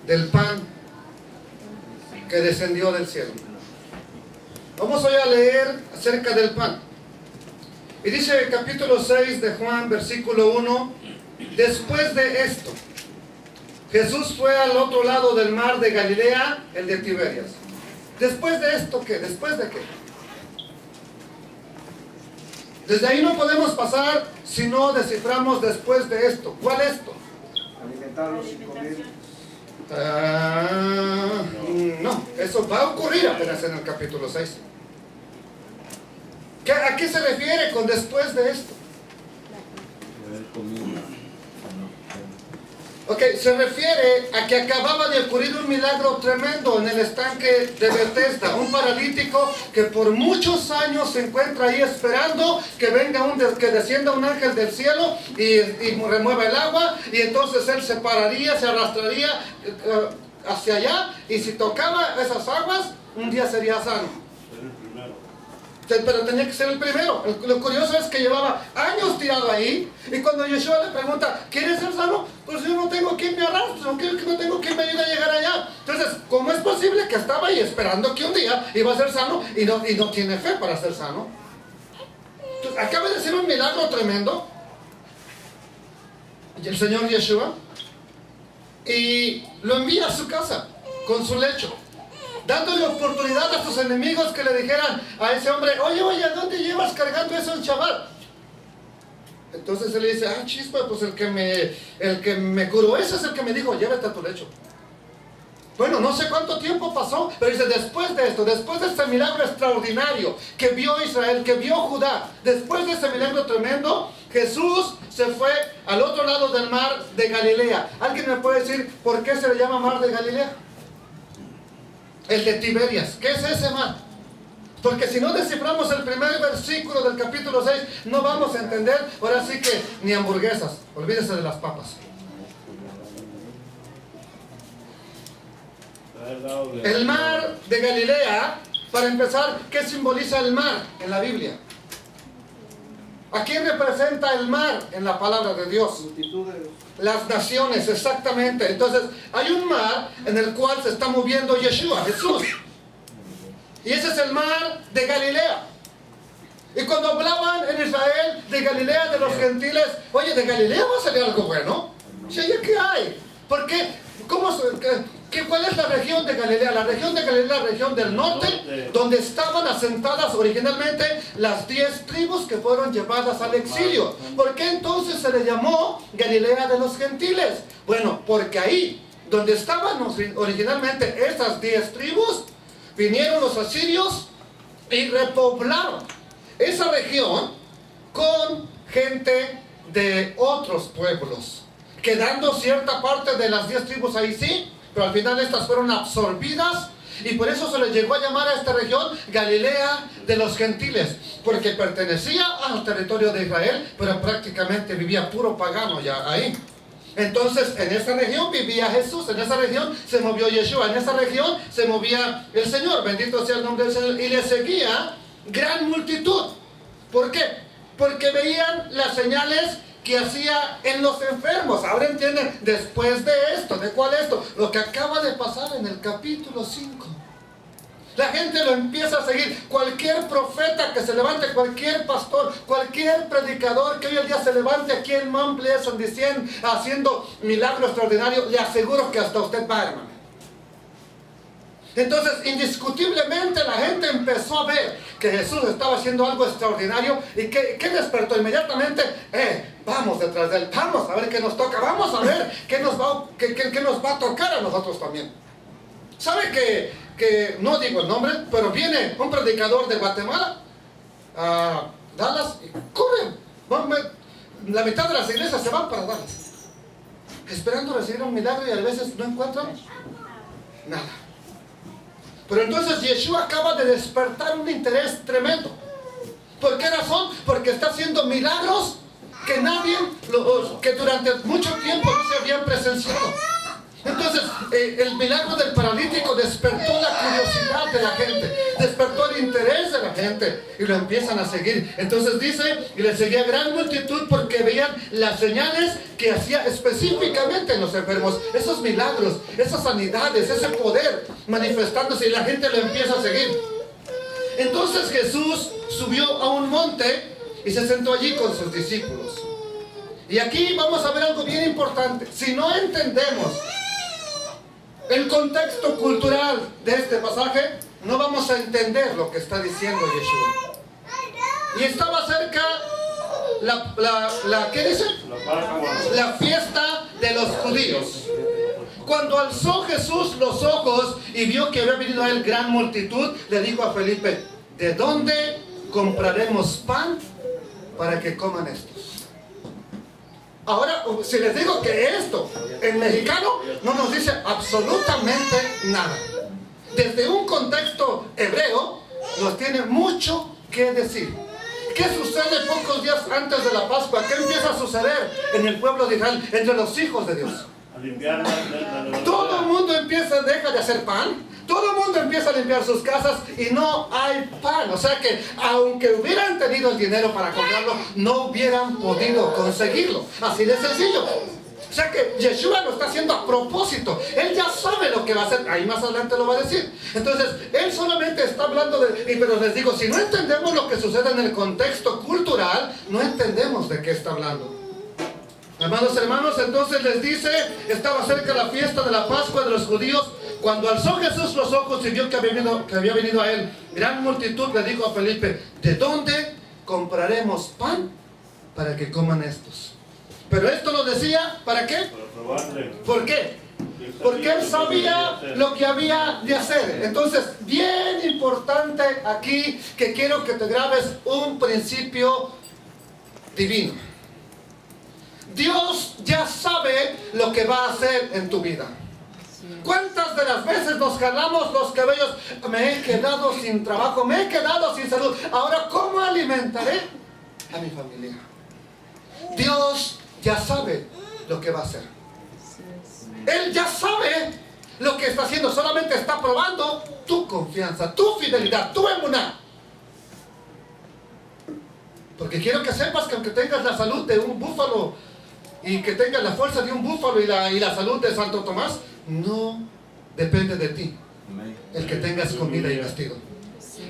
del pan que descendió del cielo. Vamos hoy a leer acerca del pan. Y dice el capítulo 6 de Juan, versículo 1: después de esto, Jesús fue al otro lado del mar de Galilea, el de Tiberias. ¿Después de esto qué? ¿Después de qué? Desde ahí no podemos pasar si no desciframos después de esto. ¿Cuál es esto? Alimentar a los 5,000. No, eso va a ocurrir apenas en el capítulo 6. ¿A qué se refiere con después de esto? Ok, se refiere a que acababa de ocurrir un milagro tremendo en el estanque de Bethesda. Un paralítico que por muchos años se encuentra ahí esperando que venga que descienda un ángel del cielo y remueva el agua, y entonces él se pararía, se arrastraría hacia allá, y si tocaba esas aguas, un día sería sano. Pero tenía que ser el primero. Lo curioso es que llevaba años tirado ahí, y cuando Yeshua le pregunta, ¿quieres ser sano? Pues yo no tengo quien me arrastre, no tengo quien me ayude a llegar allá. Entonces, ¿cómo es posible que estaba ahí esperando que un día iba a ser sano y no tiene fe para ser sano? Entonces, acaba de ser un milagro tremendo, y el Señor Yeshua, y lo envía a su casa con su lecho, dándole oportunidad a sus enemigos que le dijeran a ese hombre, oye, ¿a dónde llevas cargando eso en Shabbat? Entonces él le dice, chispa, pues el que me curó, ese es el que me dijo, llévate a tu lecho. Bueno, no sé cuánto tiempo pasó, pero dice, después de esto, después de este milagro extraordinario que vio Israel, que vio Judá, después de ese milagro tremendo, Jesús se fue al otro lado del mar de Galilea. ¿Alguien me puede decir por qué se le llama mar de Galilea? El de Tiberias. ¿Qué es ese mar? Porque si no desciframos el primer versículo del capítulo 6, no vamos a entender, ahora sí que ni hamburguesas. Olvídese de las papas. El mar de Galilea, para empezar, ¿qué simboliza el mar en la Biblia? ¿A quién representa el mar en la palabra de Dios? Las naciones, exactamente. Entonces, hay un mar en el cual se está moviendo Yeshua, Jesús. Y ese es el mar de Galilea. Y cuando hablaban en Israel de Galilea, de los gentiles, oye, de Galilea va a salir algo bueno. Sí, ¿qué hay? ¿Por qué? ¿Cuál es la región de Galilea? La región de Galilea es la región del norte, donde estaban asentadas originalmente las 10 tribus que fueron llevadas al exilio. ¿Por qué entonces se le llamó Galilea de los gentiles? Bueno, porque ahí, donde estaban originalmente esas 10 tribus, vinieron los asirios y repoblaron esa región con gente de otros pueblos, quedando cierta parte de las 10 tribus ahí sí, pero al final estas fueron absorbidas, y por eso se le llegó a llamar a esta región Galilea de los gentiles, porque pertenecía al territorio de Israel, pero prácticamente vivía puro pagano ya ahí. Entonces en esa región vivía Jesús, en esa región se movió Yeshua, en esa región se movía el Señor, bendito sea el nombre del Señor, y le seguía gran multitud. ¿Por qué? Porque veían las señales que hacía en los enfermos. Ahora entienden, después de esto, ¿de cuál esto? Lo que acaba de pasar en el capítulo 5. La gente lo empieza a seguir. Cualquier profeta que se levante, cualquier pastor, cualquier predicador que hoy en día se levante aquí en Mount Pleasant diciendo, haciendo milagro extraordinario, le aseguro que hasta usted va, hermano. Entonces, indiscutiblemente la gente empezó a ver que Jesús estaba haciendo algo extraordinario. ¿Y qué despertó? Inmediatamente, vamos detrás de él, vamos a ver qué nos toca, vamos a ver qué nos va a tocar a nosotros también. ¿Sabe que no digo el nombre, pero viene un predicador de Guatemala a Dallas y corren? La mitad de las iglesias se van para Dallas, esperando recibir un milagro, y a veces no encuentran nada. Pero entonces Yeshua acaba de despertar un interés tremendo. ¿Por qué razón? Porque está haciendo milagros que durante mucho tiempo no se habían presenciado. Entonces, el milagro del paralítico despertó la curiosidad de la gente, despertó el interés de la gente y lo empiezan a seguir. Entonces dice, y le seguía gran multitud porque veían las señales que hacía específicamente en los enfermos, esos milagros, esas sanidades, ese poder manifestándose y la gente lo empieza a seguir. Entonces Jesús subió a un monte y se sentó allí con sus discípulos. Y aquí vamos a ver algo bien importante. Si no entendemos el contexto cultural de este pasaje, no vamos a entender lo que está diciendo Yeshua. Y estaba cerca ¿qué dice? La fiesta de los judíos. Cuando alzó Jesús los ojos y vio que había venido a él gran multitud, le dijo a Felipe, ¿de dónde compraremos pan para que coman estos? Ahora, si les digo que esto en mexicano no nos dice absolutamente nada. Desde un contexto hebreo nos tiene mucho que decir. ¿Qué sucede pocos días antes de la Pascua? ¿Qué empieza a suceder en el pueblo de Israel, entre los hijos de Dios? Todo el mundo deja de hacer pan. Todo el mundo empieza a limpiar sus casas y no hay pan. O sea que aunque hubieran tenido el dinero para comprarlo, no hubieran podido conseguirlo. Así de sencillo. O sea que Yeshua lo está haciendo a propósito. Él ya sabe lo que va a hacer. Ahí más adelante lo va a decir. Entonces, él solamente está hablando pero les digo, si no entendemos lo que sucede en el contexto cultural, no entendemos de qué está hablando. Hermanos, entonces les dice, estaba cerca la fiesta de la Pascua de los judíos. Cuando alzó Jesús los ojos y vio que había venido a él gran multitud, le dijo a Felipe, ¿de dónde compraremos pan para que coman estos? Pero esto lo decía, ¿para qué? Para probarle. ¿Por qué? Porque él sabía lo que había de hacer. Entonces, bien importante aquí, que quiero que te grabes un principio divino. Dios ya sabe lo que va a hacer en tu vida. ¿Cuántas de las veces nos jalamos los cabellos? Me he quedado sin trabajo, me he quedado sin salud. Ahora, ¿cómo alimentaré a mi familia? Dios ya sabe lo que va a hacer. Él ya sabe lo que está haciendo. Solamente está probando tu confianza, tu fidelidad, tu emuná. Porque quiero que sepas que aunque tengas la salud de un búfalo y que tengas la fuerza de un búfalo y la salud de Santo Tomás, no depende de ti el que tengas comida y vestido.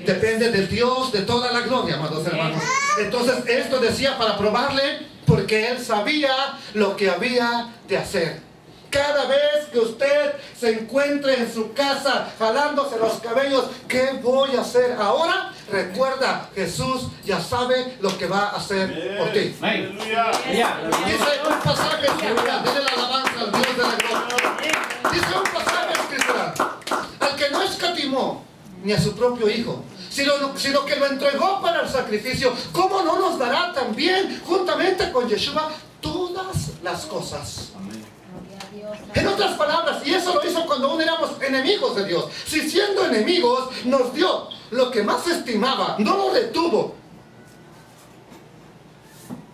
Depende del Dios de toda la gloria, amados hermanos. Entonces esto decía para probarle, porque él sabía lo que había de hacer. Cada vez que usted se encuentre en su casa jalándose los cabellos, ¿qué voy a hacer ahora? Recuerda, Jesús ya sabe lo que va a hacer por ti. Dice un pasaje escritural, dile la alabanza al Dios de la gloria. Dice un pasaje escritural, al que no escatimó ni a su propio hijo, sino que lo entregó para el sacrificio, ¿cómo no nos dará también juntamente con Yeshua todas las cosas? En otras palabras, y eso lo hizo cuando aún éramos enemigos de Dios. Si siendo enemigos nos dio lo que más estimaba, no lo retuvo,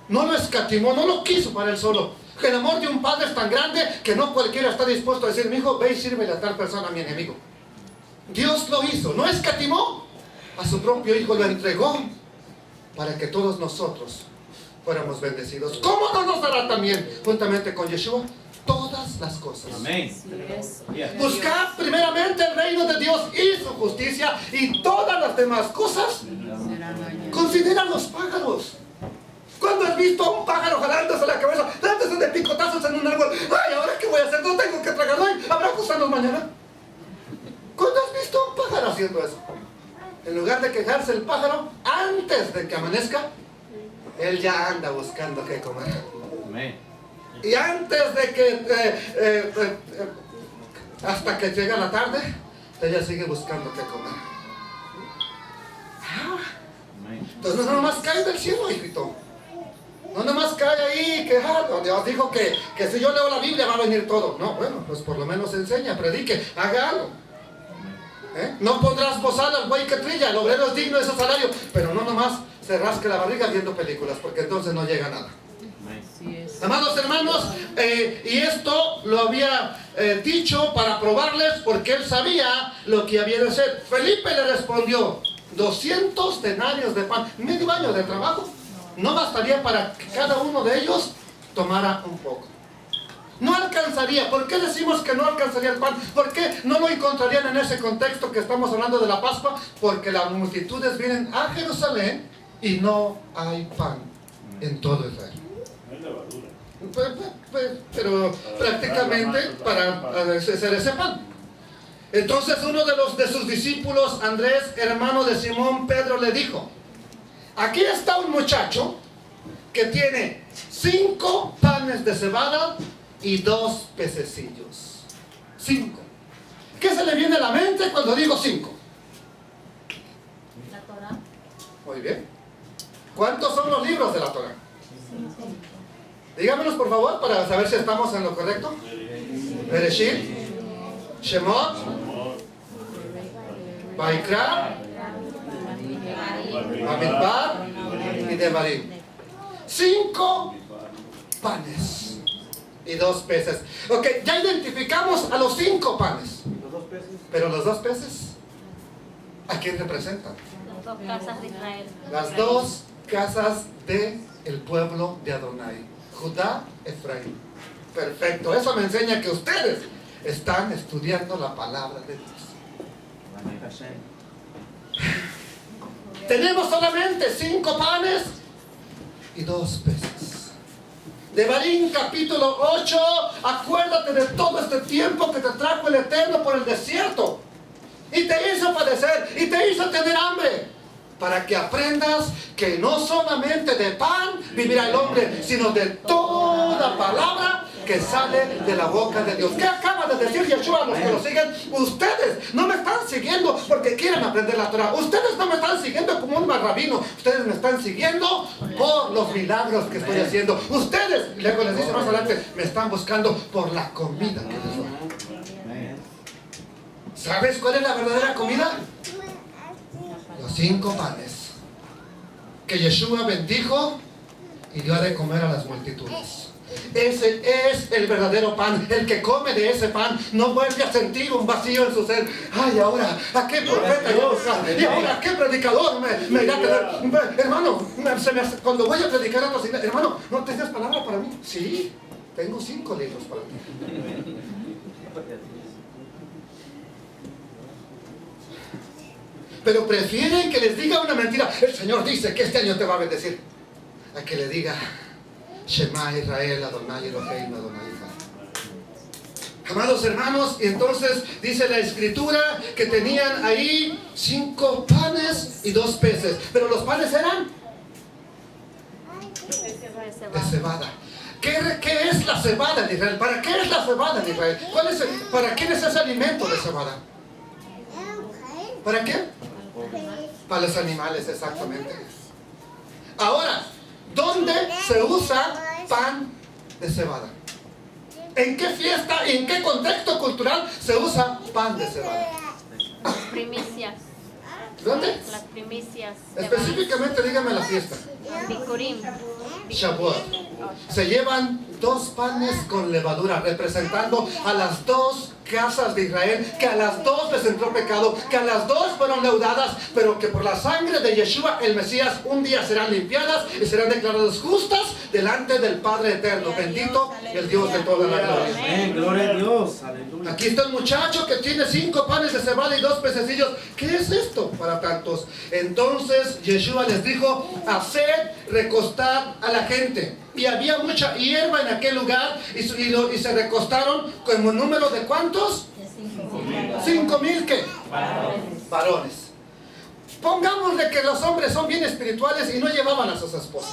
no lo escatimó, no lo quiso para él solo. El amor de un padre es tan grande que no cualquiera está dispuesto a decir, mi hijo, ve y sírvele a tal persona, a mi enemigo. Dios lo hizo, no escatimó, a su propio hijo lo entregó para que todos nosotros fuéramos bendecidos. ¿Cómo no nos dará también juntamente con Yeshua todas las cosas? Amén. Buscad primeramente el reino de Dios y su justicia, y todas las demás cosas. Considera los pájaros. ¿Cuándo has visto a un pájaro jalándose la cabeza, dándose de picotazos en un árbol? Ay, ¿ahora qué voy a hacer? No tengo que tragar hoy, ¿habrá gusanos mañana? ¿Cuándo has visto a un pájaro haciendo eso? En lugar de quejarse el pájaro, antes de que amanezca, él ya anda buscando qué comer. Amén. Y antes de que, hasta que llega la tarde, ella sigue buscando qué comer. Entonces no nomás cae del cielo, hijito. No nomás cae ahí que Dios dijo que si yo leo la Biblia va a venir todo. No, bueno, pues por lo menos enseña, predique, haga algo. No pondrás bozal al buey que trilla, el obrero es digno de su salario. Pero no nomás se rasque la barriga viendo películas, porque entonces no llega a nada. Amados hermanos, y esto lo había dicho para probarles porque él sabía lo que había de hacer. Felipe le respondió, 200 denarios de pan, medio año de trabajo, no bastaría para que cada uno de ellos tomara un poco. No alcanzaría. ¿Por qué decimos que no alcanzaría el pan? ¿Por qué no lo encontrarían en ese contexto que estamos hablando de la Pascua? Porque las multitudes vienen a Jerusalén y no hay pan en todo Israel. Pero prácticamente para hacer ese pan. Entonces uno de sus discípulos, Andrés, hermano de Simón Pedro, le dijo, aquí está un muchacho que tiene 5 panes de cebada y 2 pececillos. 5. ¿Qué se le viene a la mente cuando digo 5? La Torah. Muy bien. ¿Cuántos son los libros de la Torah? Dígamelos por favor para saber si estamos en lo correcto. Bereshit, Shemot, Vaikra, Bamidbar y Devarim. 5 panes y 2 peces. Ok, ya identificamos a los 5 panes. Los 2 peces. Pero los 2 peces, ¿a quién representan? Las 2 casas de Israel. Las 2 casas del pueblo de Adonai. Judá, Efraín. Perfecto, eso me enseña que ustedes están estudiando la palabra de Dios. Tenemos solamente 5 panes y 2 peces. Devarim capítulo 8, acuérdate de todo este tiempo que te trajo el Eterno por el desierto y te hizo padecer y te hizo tener hambre, para que aprendas que no solamente de pan vivirá el hombre, sino de toda palabra que sale de la boca de Dios. ¿Qué acaba de decir Yeshua a los que lo siguen? Ustedes no me están siguiendo porque quieren aprender la Torah. Ustedes no me están siguiendo como un rabino. Ustedes me están siguiendo por los milagros que estoy haciendo. Ustedes, luego les dice más adelante, me están buscando por la comida que les doy. ¿Sabes cuál es la verdadera comida? Los 5 panes que Yeshua bendijo y dio de comer a las multitudes. Ese es el verdadero pan. El que come de ese pan no vuelve a sentir un vacío en su ser. Ay, ahora, ¿a qué profeta yo buscar? Y ahora, ¿a qué predicador me irá a tener? Hermano, cuando voy a predicar a los hermano, ¿no tienes palabra para mí? Sí, tengo 5 libros para ti. Pero prefieren que les diga una mentira. El Señor dice que este año te va a bendecir, a que le diga Shema Israel, Adonai Eloheinu, Adonai Echad. Amados hermanos, y entonces dice la escritura que tenían ahí 5 panes y 2 peces. Pero los panes eran de cebada. ¿Qué es la cebada en Israel? ¿Para qué es la cebada en Israel? ¿Para quién es ese alimento de cebada? ¿Para qué? Para los animales, exactamente. Ahora, ¿dónde se usa pan de cebada? ¿En qué fiesta y en qué contexto cultural se usa pan de cebada? Las primicias. ¿Dónde? Las primicias. Específicamente dígame la fiesta. Bikurim. Shavuot. Se llevan 2 panes con levadura, representando a las 2 casas de Israel, que a las 2 les entró pecado, que a las 2 fueron leudadas, pero que por la sangre de Yeshua, el Mesías, un día serán limpiadas y serán declaradas justas delante del Padre Eterno. Bendito el Dios de toda la gloria. Amén, gloria a Dios. Aleluya. Aquí está el muchacho que tiene 5 panes de cebada y 2 pececillos. ¿Qué es esto para tantos? Entonces Yeshua les dijo, haced recostar a la gente. Y había mucha hierba en aquel lugar y se recostaron como número de ¿cuántos? 5,000 ¿qué? Varones. Pongámosle que los hombres son bien espirituales y no llevaban a sus esposas.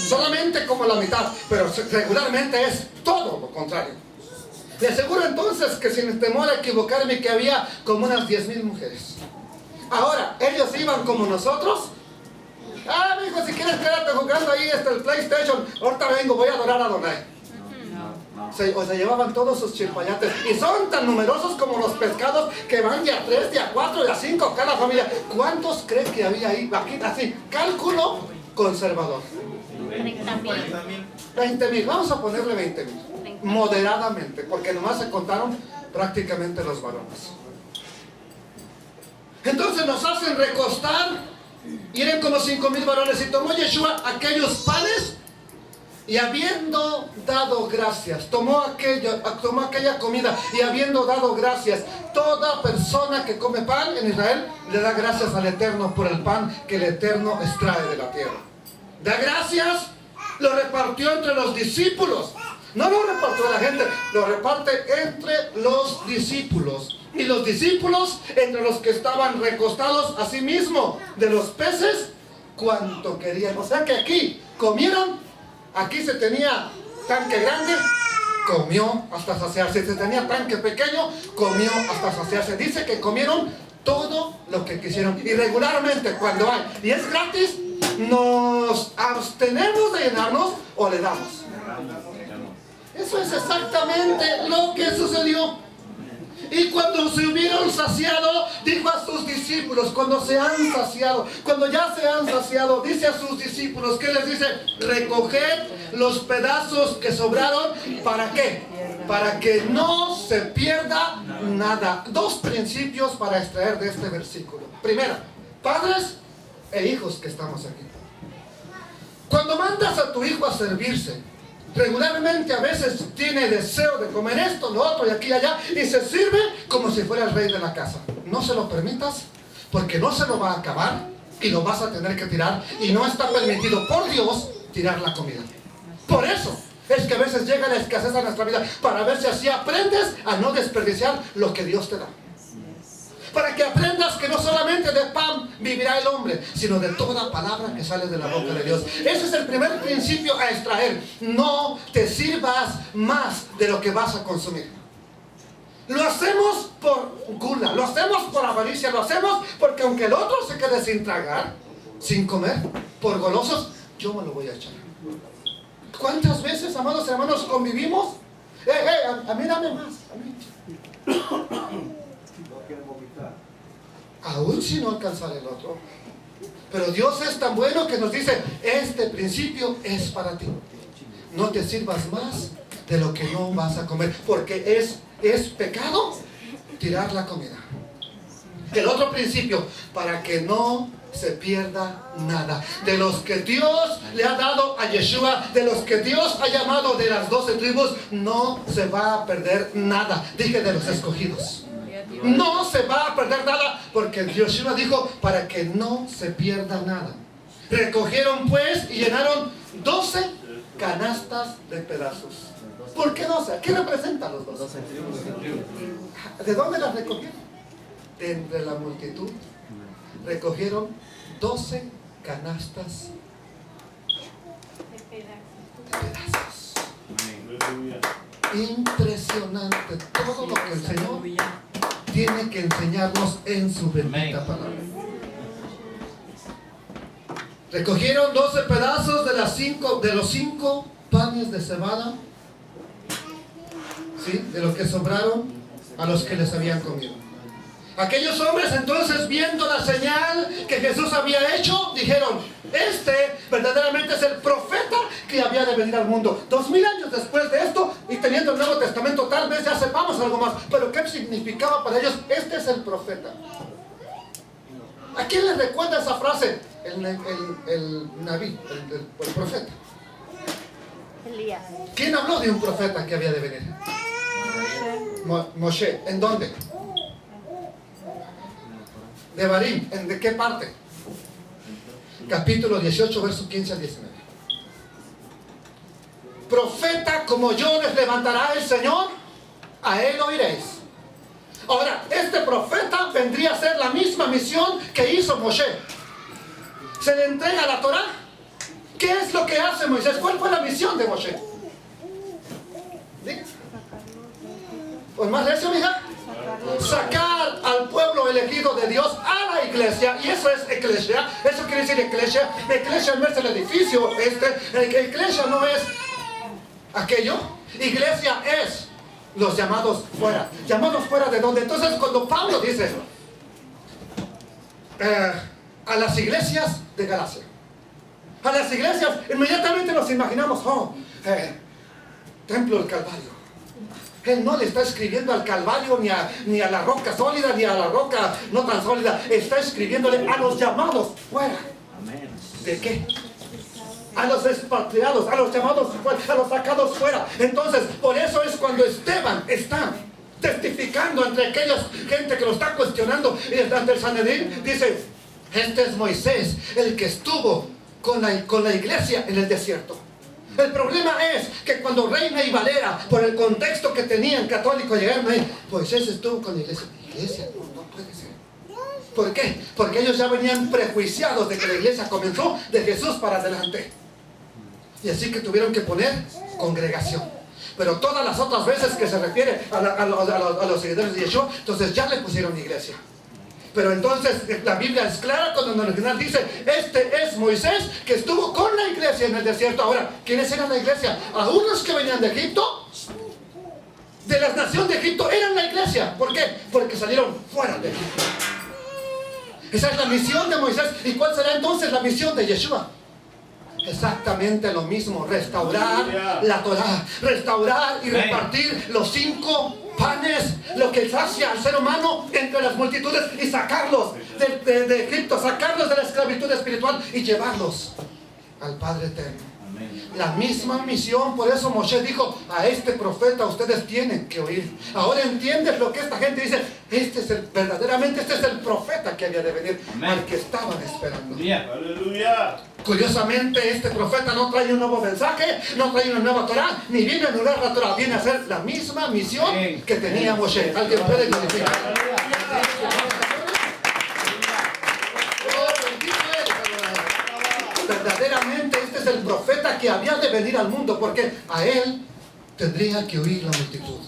Solamente como la mitad, pero regularmente es todo lo contrario. Le aseguro entonces que sin temor a equivocarme que había como unas 10,000 mujeres. Ahora, ellos iban como nosotros. Ah, mi hijo, si quieres quédate jugando ahí hasta el PlayStation. Ahorita vengo, voy a adorar a Adonai. Se llevaban todos sus chilpayates. Y son tan numerosos como los pescados que van de a 3, de a 4, de a 5 cada familia. ¿Cuántos crees que había ahí? Aquí, así, cálculo conservador. 30,000. 20,000, vamos a ponerle 20,000. Moderadamente, porque nomás se contaron prácticamente los varones. Entonces nos hacen recostar, y eran como 5,000 varones, y tomó Yeshua aquellos panes, y habiendo dado gracias, tomó aquella comida, y habiendo dado gracias. Toda persona que come pan en Israel le da gracias al Eterno por el pan que el Eterno extrae de la tierra. Da gracias, lo repartió entre los discípulos. No lo repartió a la gente, lo reparte entre los discípulos. Y los discípulos, entre los que estaban recostados a sí mismo de los peces, cuanto querían. O sea que aquí comieron, aquí se tenía tanque grande, comió hasta saciarse. Si se tenía tanque pequeño, comió hasta saciarse. Dice que comieron todo lo que quisieron. Y regularmente cuando hay, y es gratis, nos abstenemos de llenarnos o le damos. Eso es exactamente lo que sucedió. Y cuando se hubieron saciado, dijo a sus discípulos, cuando se han saciado, cuando ya se han saciado, dice a sus discípulos, ¿qué les dice? Recoged los pedazos que sobraron, ¿para qué? Para que no se pierda nada. Dos principios para extraer de este versículo. Primero, padres e hijos que estamos aquí. Cuando mandas a tu hijo a servirse, regularmente a veces tiene deseo de comer esto, lo otro y aquí y allá, y se sirve como si fuera el rey de la casa. No se lo permitas, porque no se lo va a acabar y lo vas a tener que tirar, y no está permitido por Dios tirar la comida. Por eso es que a veces llega la escasez a nuestra vida, para ver si así aprendes a no desperdiciar lo que Dios te da. Para que aprendas que no solamente de pan vivirá el hombre, sino de toda palabra que sale de la boca de Dios. Ese es el primer principio a extraer. No te sirvas más de lo que vas a consumir. Lo hacemos por gula, lo hacemos por avaricia, lo hacemos porque aunque el otro se quede sin tragar, sin comer, por golosos, yo me lo voy a echar. ¿Cuántas veces, amados hermanos, convivimos? A mí dame más, a mí. Aún si no alcanzar el otro. Pero Dios es tan bueno que nos dice, este principio es para ti. No te sirvas más de lo que no vas a comer, porque es pecado tirar la comida. El otro principio, para que no se pierda nada. De los que Dios le ha dado a Yeshua, de los que Dios ha llamado de las 12 tribus, no se va a perder nada. Dije de los escogidos. No se va a perder nada, porque Yeshua dijo, para que no se pierda nada. Recogieron pues y llenaron 12 canastas de pedazos. ¿Por qué 12? ¿Qué representan los 12? ¿De dónde las recogieron? De entre la multitud. Recogieron 12 canastas de pedazos. Impresionante todo lo que el Señor tiene que enseñarnos en su bendita palabra. Recogieron 12 pedazos de los 5 panes de cebada, ¿sí? De los que sobraron a los que les habían comido. Aquellos hombres entonces, viendo la señal que Jesús había hecho, dijeron, este verdaderamente es el profeta que había de venir al mundo. 2000 años después de esto, y teniendo el Nuevo Testamento, tal vez ya sepamos algo más. Pero ¿qué significaba para ellos? Este es el profeta. ¿A quién le recuerda esa frase? El Naví, el profeta. Elías. ¿Quién habló de un profeta que había de venir? Moshe. ¿En dónde? De Barim. ¿De qué parte? Capítulo 18, versos 15 al 19. Profeta como yo les levantará el Señor, a él oiréis. Ahora, este profeta vendría a ser la misma misión que hizo Moshe. Se le entrega la Torah. ¿Qué es lo que hace Moisés? ¿Cuál fue la misión de Moshe? ¿Sí? Pues más recio, mija. Sacar al pueblo elegido de Dios a la iglesia, y eso es eclesia. Eso quiere decir eclesia. Eclesia no es el edificio eclesia no es aquello. Iglesia es los llamados fuera. ¿Llamados fuera de dónde? Entonces cuando Pablo dice a las iglesias de Galacia, A las iglesias inmediatamente nos imaginamos, Templo del Calvario. Él no le está escribiendo al Calvario ni a la roca sólida, ni a la roca no tan sólida. Está escribiéndole a los llamados fuera. ¿De qué? A los expatriados, a los llamados fuera, a los sacados fuera. Entonces, por eso es cuando Esteban está testificando entre aquellos gente que lo está cuestionando y ante el Sanedrín, dice, este es Moisés, el que estuvo con la iglesia en el desierto. El problema es que cuando Reina y Valera, por el contexto que tenían católicos, llegaron ahí, Moisés estuvo con la iglesia. Iglesia, no puede ser. ¿Por qué? Porque ellos ya venían prejuiciados de que la iglesia comenzó de Jesús para adelante. Y así que tuvieron que poner congregación. Pero todas las otras veces que se refiere a los seguidores de Yeshua, entonces ya le pusieron iglesia. Pero entonces la Biblia es clara cuando en el original dice, este es Moisés que estuvo con la iglesia en el desierto. Ahora, ¿quiénes eran la iglesia? A unos que venían de Egipto, de la nación de Egipto, eran la iglesia. ¿Por qué? Porque salieron fuera de Egipto. Esa es la misión de Moisés. ¿Y cuál será entonces la misión de Yeshua? Exactamente lo mismo, restaurar la Torah, restaurar y repartir los 5 panes, lo que sacia al ser humano entre las multitudes y sacarlos de Egipto, sacarlos de la esclavitud espiritual y llevarlos al Padre eterno. La misma misión, por eso Moshe dijo, a este profeta ustedes tienen que oír. Ahora entiendes lo que esta gente dice, verdaderamente este es el profeta que había de venir, al que estaban esperando. Aleluya. Curiosamente, este profeta no trae un nuevo mensaje, no trae una nueva Torah, ni viene a anular la Torah, viene a hacer la misma misión que tenía Moshe. ¿Alguien puede glorificar? Verdaderamente este es el profeta que había de venir al mundo, porque a él tendría que oír la multitud.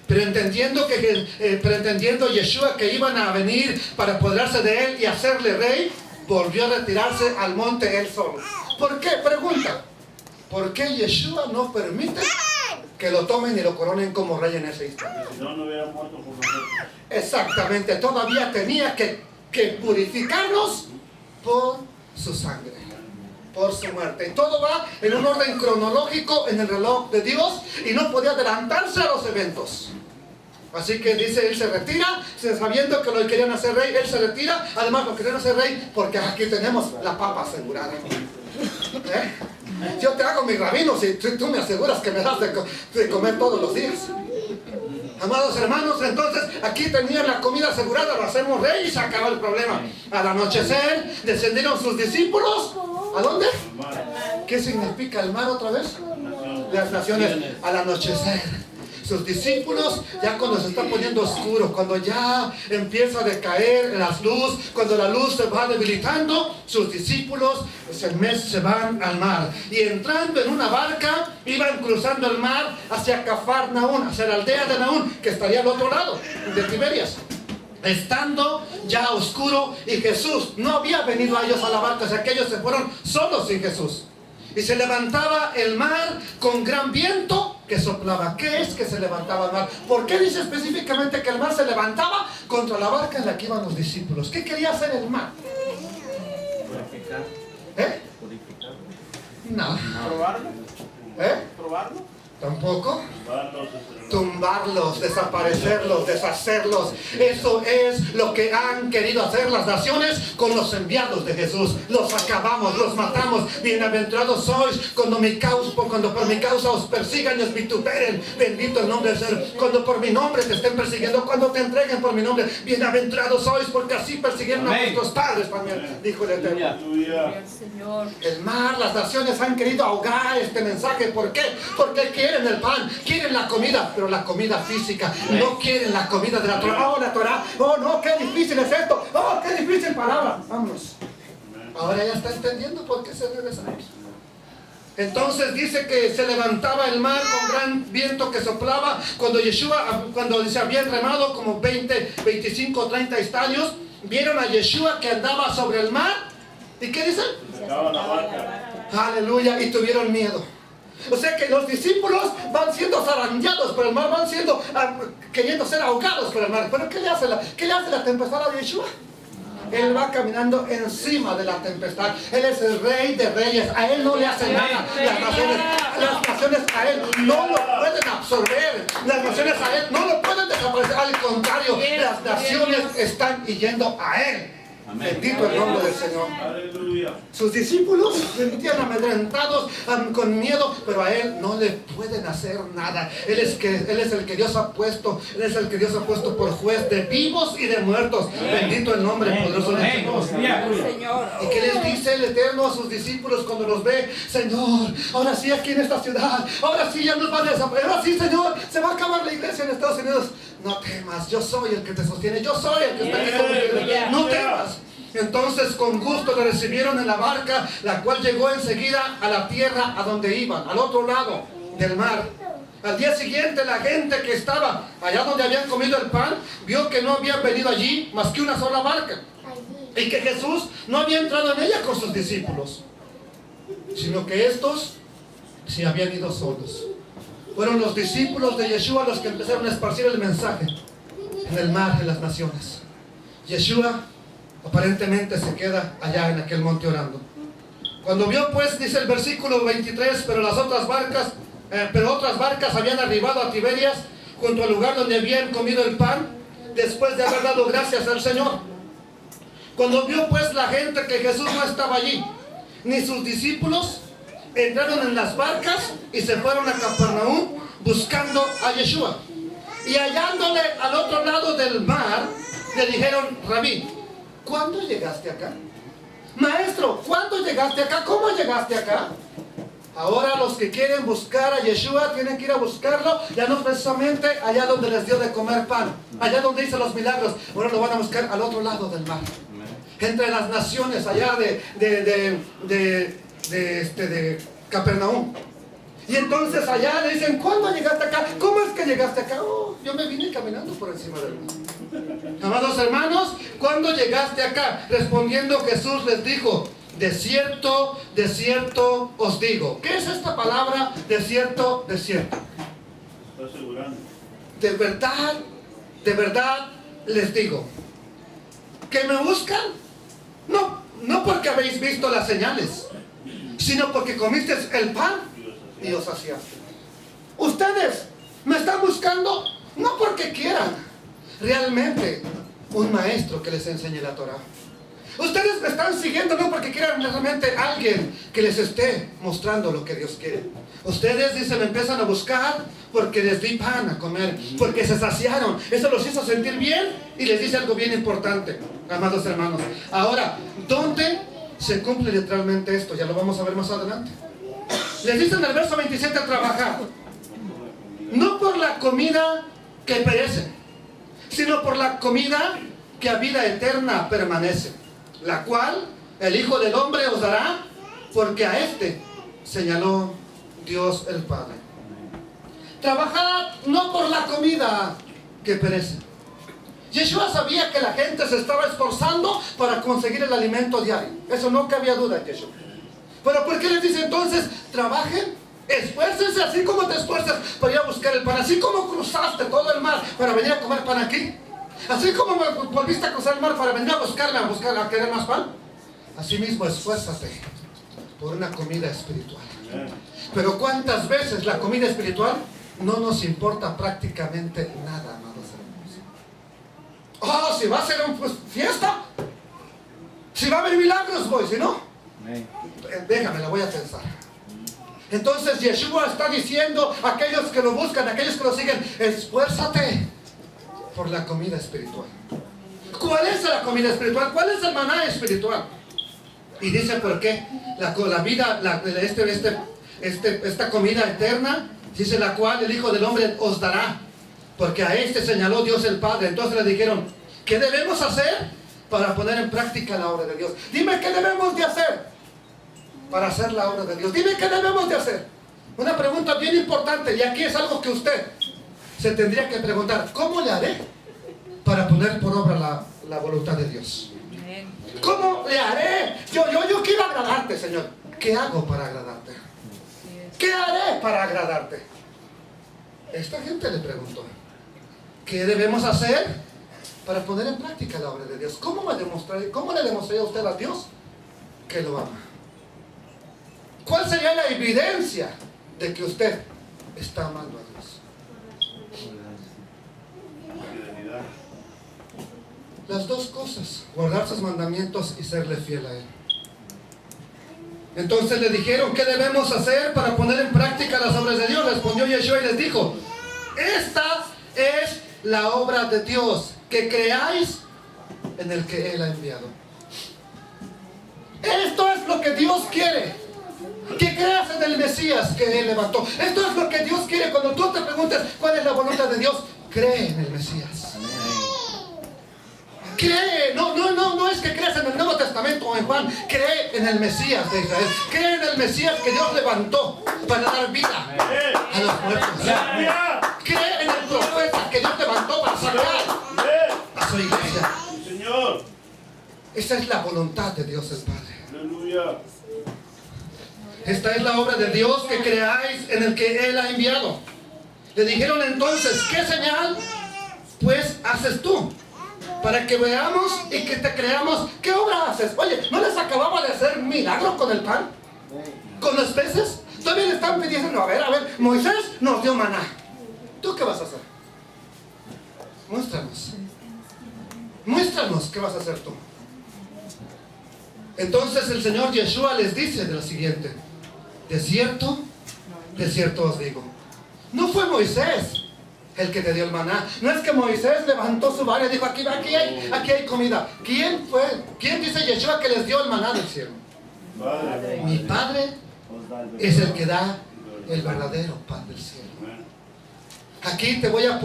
Pero entendiendo Yeshua que iban a venir para apoderarse de él y hacerle rey, volvió a retirarse al monte él solo. ¿Por qué? Pregunta. ¿Por qué Yeshua no permite que lo tomen y lo coronen como rey en ese instante? Si no, no hubiera muerto por nosotros. Exactamente. Todavía tenía que purificarnos por su sangre, por su muerte. Y todo va en un orden cronológico en el reloj de Dios y no podía adelantarse a los eventos. Así que dice, él se retira, sabiendo que lo querían hacer rey, él se retira. Además lo querían hacer rey porque aquí tenemos la papa asegurada. Yo te hago mi rabino si tú me aseguras que me das de comer todos los días. Amados hermanos, entonces aquí tenían la comida asegurada, lo hacemos rey y se acabó el problema. Al anochecer descendieron sus discípulos. ¿A dónde? ¿Qué significa el mar otra vez? Las naciones. Al anochecer. Sus discípulos, ya cuando se está poniendo oscuro, cuando ya empieza a decaer la luz, cuando la luz se va debilitando, sus discípulos se van al mar. Y entrando en una barca, iban cruzando el mar hacia Cafarnaún, hacia la aldea de Naún, que estaría al otro lado, de Tiberias. Estando ya oscuro, y Jesús no había venido a ellos a la barca, o sea que ellos se fueron solos sin Jesús. Y se levantaba el mar con gran viento que soplaba. ¿Qué es que se levantaba el mar? ¿Por qué dice específicamente que el mar se levantaba contra la barca en la que iban los discípulos? ¿Qué quería hacer el mar? Purificar. Purificar. No. ¿Probarlo? ¿Probarlo? Tampoco. Tumbarlos, desaparecerlos, deshacerlos. Eso es lo que han querido hacer las naciones con los enviados de Jesús. Los acabamos, los matamos. Bienaventurados sois cuando por mi causa os persigan y os vituperen. Bendito el nombre del Señor. Cuando por mi nombre te estén persiguiendo, cuando te entreguen por mi nombre, bienaventurados sois, porque así persiguieron a vuestros padres también, dijo el Eterno. El mar, las naciones han querido ahogar este mensaje. ¿Por qué? Porque quieren el pan, quieren la comida, pero la comida física. No quieren la comida de la Torah. Oh, la Torah. Oh, no, qué difícil es esto. Oh, qué difícil palabra. Vámonos. Ahora ya está entendiendo por qué se regresamos. Entonces dice que se levantaba el mar con gran viento que soplaba. Cuando se habían remado como 20, 25, 30 estadios, vieron a Yeshua que andaba sobre el mar. ¿Y qué dicen? Aleluya, y tuvieron miedo. O sea que los discípulos van siendo zarandeados por el mar, van siendo queriendo ser ahogados por el mar. Pero ¿qué le hace la tempestad a Yeshua? Él va caminando encima de la tempestad. Él es el Rey de Reyes. A Él no le hace nada. Las naciones a Él no lo pueden absorber. Las naciones a Él no lo pueden desaparecer. Al contrario, las naciones están yendo a Él. Bendito el nombre del Señor. Aleluya. Sus discípulos se sentían amedrentados, con miedo, pero a Él no le pueden hacer nada. Él es el que Dios ha puesto. Él es el que Dios ha puesto por juez de vivos y de muertos. Bendito el nombre poderoso del Señor. ¿Y qué les dice el Eterno a sus discípulos cuando los ve? Señor, ahora sí aquí en esta ciudad, ahora sí ya nos van a desaparecer, ahora sí, Señor, se va a acabar la iglesia en Estados Unidos. No temas, yo soy el que te sostiene, yo soy el que está aquí contigo. No temas. Entonces con gusto le recibieron en la barca, la cual llegó enseguida a la tierra a donde iban, al otro lado del mar. Al día siguiente la gente que estaba allá donde habían comido el pan, vio que no habían venido allí más que una sola barca, y que Jesús no había entrado en ella con sus discípulos, sino que estos sí habían ido solos. Fueron los discípulos de Yeshua los que empezaron a esparcir el mensaje en el mar de las naciones. Yeshua aparentemente se queda allá en aquel monte orando. Cuando vio, pues, dice el versículo 23, pero otras barcas habían arribado a Tiberias, junto al lugar donde habían comido el pan, después de haber dado gracias al Señor. Cuando vio, pues, la gente que Jesús no estaba allí, ni sus discípulos, entraron en las barcas y se fueron a Capernaum buscando a Yeshua. Y hallándole al otro lado del mar, le dijeron: Rabí, ¿cuándo llegaste acá? Maestro, ¿cuándo llegaste acá? ¿Cómo llegaste acá? Ahora los que quieren buscar a Yeshua tienen que ir a buscarlo, ya no precisamente allá donde les dio de comer pan, allá donde hizo los milagros. Ahora lo van a buscar al otro lado del mar, entre las naciones allá de Capernaum. Y entonces allá le dicen: ¿cuándo llegaste acá? ¿Cómo es que llegaste acá? Oh, yo me vine caminando por encima del mar. Amados hermanos, ¿cuándo llegaste acá? Respondiendo Jesús les dijo: de cierto os digo. ¿Qué es esta palabra? De cierto, de cierto. Está asegurando. De verdad les digo, que me buscan, no porque habéis visto las señales, sino porque comiste el pan y os saciaste. Ustedes me están buscando no porque quieran realmente un maestro que les enseñe la Torah. Ustedes me están siguiendo no porque quieran realmente alguien que les esté mostrando lo que Dios quiere. Ustedes, dicen, me empiezan a buscar porque les di pan a comer, porque se saciaron. Eso los hizo sentir bien. Y les dice algo bien importante, amados hermanos. Ahora, ¿dónde se cumple literalmente esto? Ya lo vamos a ver más adelante. Les dice en el verso 27: trabajar, no por la comida que perece, sino por la comida que a vida eterna permanece, la cual el Hijo del Hombre os dará, porque a este señaló Dios el Padre. Trabajad no por la comida que perece. Yeshua sabía que la gente se estaba esforzando para conseguir el alimento diario. Eso no cabía duda en Yeshua. Pero ¿por qué les dice entonces: trabajen, esfuércense así como te esfuerzas para ir a buscar el pan? Así como cruzaste todo el mar para venir a comer pan aquí, así como volviste a cruzar el mar para venir a buscarme, a querer más pan, así mismo esfuérzate por una comida espiritual. Pero ¿cuántas veces la comida espiritual no nos importa prácticamente nada, amados hermanos? Oh, si va a ser una fiesta, si va a haber milagros, voy, si no, déjame, la voy a pensar. Entonces Yeshua está diciendo a aquellos que lo buscan, a aquellos que lo siguen: esfuérzate por la comida espiritual. ¿Cuál es la comida espiritual? ¿Cuál es el maná espiritual? Y dice: ¿por qué? La vida, esta comida eterna, dice, la cual el Hijo del Hombre os dará, porque a este señaló Dios el Padre. Entonces le dijeron: ¿qué debemos hacer para poner en práctica la obra de Dios? Dime qué debemos de hacer para hacer la obra de Dios. Dime qué debemos de hacer. Una pregunta bien importante, y aquí es algo que usted se tendría que preguntar: ¿cómo le haré para poner por obra la voluntad de Dios? ¿Cómo le haré? Yo quiero agradarte, Señor. ¿Qué hago para agradarte? ¿Qué haré para agradarte? Esta gente le preguntó: ¿qué debemos hacer para poner en práctica la obra de Dios. ¿Cómo le demostraría a usted a Dios que lo ama? ¿Cuál sería la evidencia de que usted está amando a Dios? Fidelidad. Las dos cosas, guardar sus mandamientos y serle fiel a Él. Entonces le dijeron, ¿qué debemos hacer para poner en práctica las obras de Dios? Respondió Yeshua y les dijo, esta es la obra de Dios, que creáis en el que Él ha enviado. Esto es lo que Dios quiere, que creas en el Mesías que Él levantó. Esto es lo que Dios quiere. Cuando tú te preguntes cuál es la voluntad de Dios, cree en el Mesías. Cree, no es que creas en el Nuevo Testamento o en Juan, cree en el Mesías de Israel, cree en el Mesías que Dios levantó para dar vida a los muertos, cree en el profeta que Dios levantó para sacar a su iglesia. Señor. Esa es la voluntad de Dios el Padre. Aleluya. Esta es la obra de Dios, que creáis en el que Él ha enviado. Le dijeron entonces, ¿qué señal pues haces tú? Para que veamos y que te creamos. ¿Qué obra haces? Oye, ¿no les acababa de hacer milagro con el pan? ¿Con los peces? Todavía le están pidiendo, a ver, Moisés nos dio maná. ¿Tú qué vas a hacer? Muéstranos qué vas a hacer tú. Entonces el Señor Yeshua les dice de lo siguiente: de cierto os digo, no fue Moisés el que te dio el maná. No es que Moisés levantó su vara y dijo, aquí hay comida. ¿Quién fue? ¿Quién dice Yeshua que les dio el maná del cielo? Padre. Mi Padre es el que da el verdadero pan del cielo. Aquí te voy a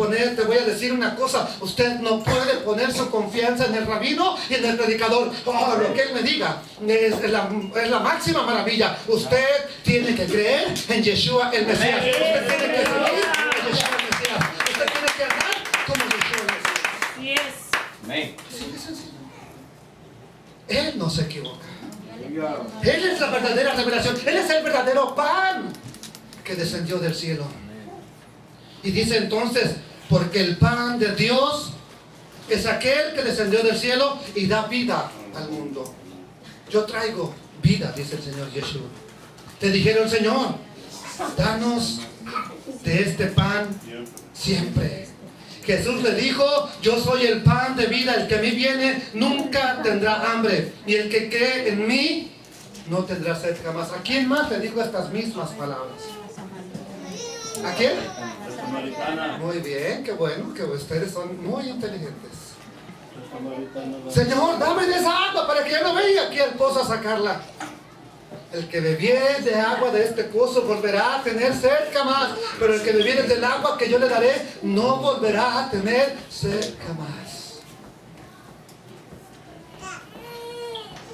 decir una cosa. Usted no puede poner su confianza en el rabino y en el predicador. Lo que él me diga es la máxima maravilla. Usted tiene que creer en Yeshua el Mesías. Usted tiene que seguir a Yeshua el Mesías. Usted tiene que andar como Yeshua el Mesías. Yes. Así de sencillo. Él no se equivoca. Él es la verdadera revelación. Él es el verdadero pan que descendió del cielo. Y dice entonces, porque el pan de Dios es aquel que descendió del cielo y da vida al mundo. Yo traigo vida, dice el Señor Yeshua. Te dijeron, Señor, danos de este pan siempre. Jesús le dijo, yo soy el pan de vida, el que a mí viene nunca tendrá hambre, y el que cree en mí no tendrá sed jamás. ¿A quién más le dijo estas mismas palabras? ¿A quién? Muy bien, qué bueno, que ustedes son muy inteligentes. Señor, dame de esa agua para que yo no venga aquí al pozo a sacarla. El que bebiere de agua de este pozo volverá a tener sed jamás, pero el que bebiere del agua que yo le daré no volverá a tener sed jamás.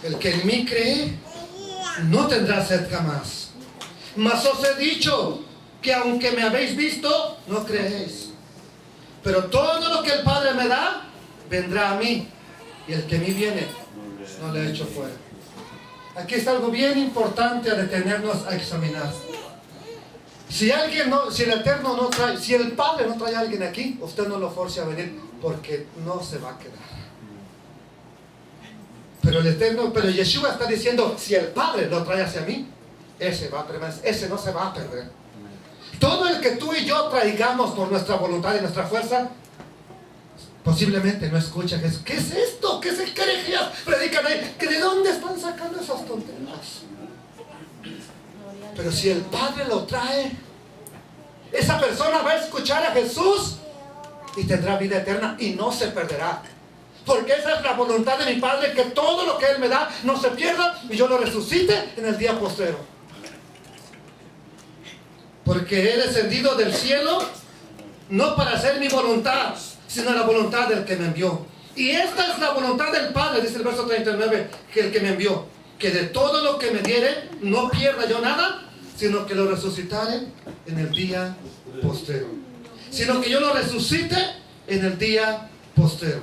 El que en mí cree no tendrá sed jamás. Mas os he dicho que aunque me habéis visto, no creéis. Pero todo lo que el Padre me da, vendrá a mí. Y el que a mí viene, no le echo fuera. Aquí está algo bien importante a detenernos a examinar. Si el Eterno no trae, si el Padre no trae a alguien aquí, usted no lo force a venir, porque no se va a quedar. Pero Yeshua está diciendo, si el Padre lo trae hacia mí, ese va a permanecer, ese no se va a perder. Todo el que tú y yo traigamos por nuestra voluntad y nuestra fuerza, posiblemente no escucha Jesús. ¿Qué es esto? ¿Qué es el que herejías predican ahí? ¿De dónde están sacando esas tonterías? Pero si el Padre lo trae, esa persona va a escuchar a Jesús y tendrá vida eterna y no se perderá. Porque esa es la voluntad de mi Padre, que todo lo que Él me da no se pierda y yo lo resucite en el día postrero. Porque he descendido del cielo no para hacer mi voluntad, sino la voluntad del que me envió. Y esta es la voluntad del Padre, dice el verso 39, que el que me envió, que de todo lo que me diere no pierda yo nada, sino que lo resucitare en el día postrero. Sino que yo lo resucite en el día postrero.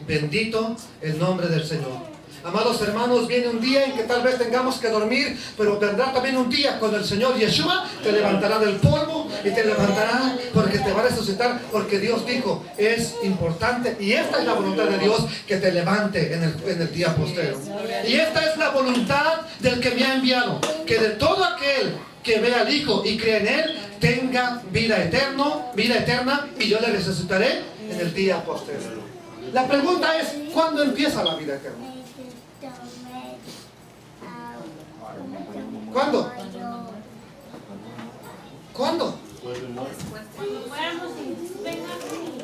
Bendito el nombre del Señor. Amados hermanos, viene un día en que tal vez tengamos que dormir, pero vendrá también un día cuando el Señor Yeshua te levantará del polvo y te levantará porque te va a resucitar, porque Dios dijo, es importante, y esta es la voluntad de Dios, que te levante en el día postrero. Y esta es la voluntad del que me ha enviado, que de todo aquel que vea al Hijo y cree en Él, tenga vida eterna, y yo le resucitaré en el día postrero. La pregunta es, ¿cuándo empieza la vida eterna? ¿Cuándo? ¿Cuándo?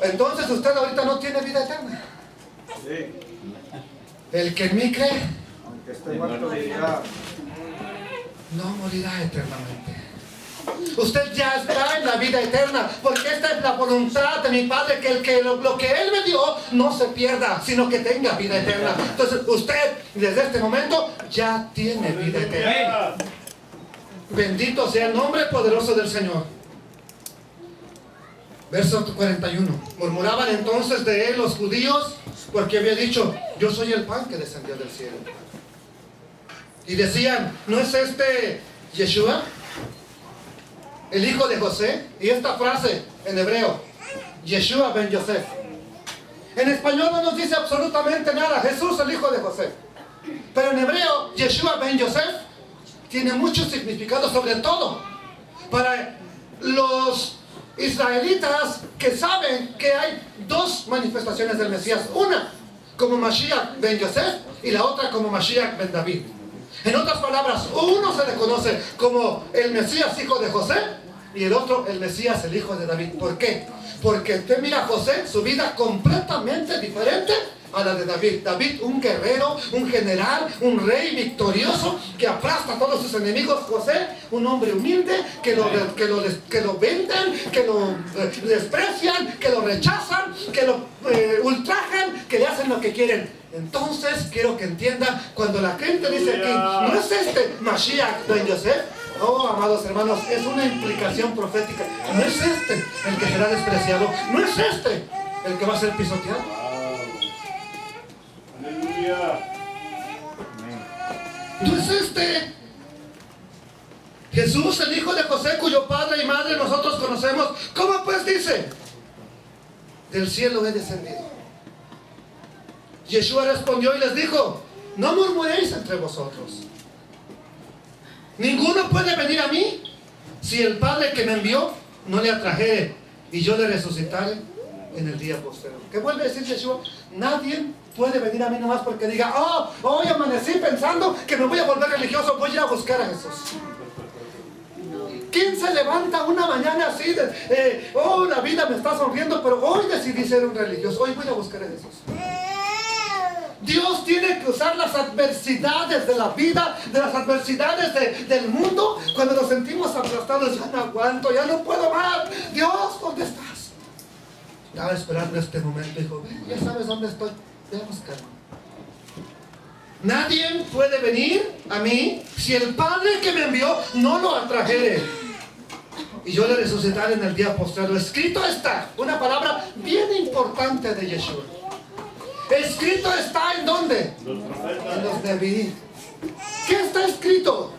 Entonces usted ahorita no tiene vida eterna. El que en mí cree, Aunque esté muerto, vivirá. no morirá eternamente. Usted ya está en la vida eterna, porque esta es la voluntad de mi Padre, que lo que Él me dio no se pierda, sino que tenga vida eterna. Entonces usted desde este momento ya tiene vida eterna. Bendito sea el nombre poderoso del Señor. Verso 41. Murmuraban entonces de Él los judíos, porque había dicho, yo soy el pan que descendió del cielo. Y decían, ¿no es este Yeshua, el hijo de José? Y esta frase en hebreo, Yeshua ben Yosef, en español no nos dice absolutamente nada. Jesús, el hijo de José. Pero en hebreo, Yeshua ben Yosef tiene mucho significado, sobre todo para los israelitas que saben que hay dos manifestaciones del Mesías. Una como Mashiach ben Yosef y la otra como Mashiach ben David. En otras palabras, uno se le conoce como el Mesías hijo de José y el otro el Mesías el hijo de David. ¿Por qué? Porque usted mira a José, su vida completamente diferente a la de David. David, un guerrero, un general, un rey victorioso que aplasta a todos sus enemigos. José, un hombre humilde que lo venden, que lo desprecian, que lo rechazan, que lo ultrajan, que le hacen lo que quieren. Entonces quiero que entienda, cuando la gente dice aquí, ¿no es este Mashiach ben Yosef? Oh, amados hermanos, es una implicación profética. No es este el que será despreciado, no es este el que va a ser pisoteado. Aleluya. No es este Jesús, el hijo de José, cuyo padre y madre nosotros conocemos. ¿Cómo pues dice? Del cielo he descendido. Yeshua respondió y les dijo, no murmuréis entre vosotros. Ninguno puede venir a mí si el Padre que me envió no le atrajere y yo le resucitaré en el día posterior. ¿Qué vuelve a decir Yeshua? Nadie puede venir a mí nomás porque diga, hoy amanecí pensando que me voy a volver religioso, voy a ir a buscar a Jesús. ¿Quién se levanta una mañana así de, la vida me está sonriendo, pero hoy decidí ser un religioso, hoy voy a buscar a Jesús? Dios tiene que usar las adversidades de la vida, de las adversidades del mundo, cuando nos sentimos aplastados. Ya no aguanto, ya no puedo más. Dios, ¿dónde estás? Estaba esperando este momento, dijo, ya sabes dónde estoy, ve a buscarme. Nadie puede venir a mí si el Padre que me envió no lo atrajere y yo le resucitaré en el día postrero. Escrito está, una palabra bien importante de Yeshua. Escrito está ¿en dónde? Los profetas En los Nevi'im. ¿Qué está escrito?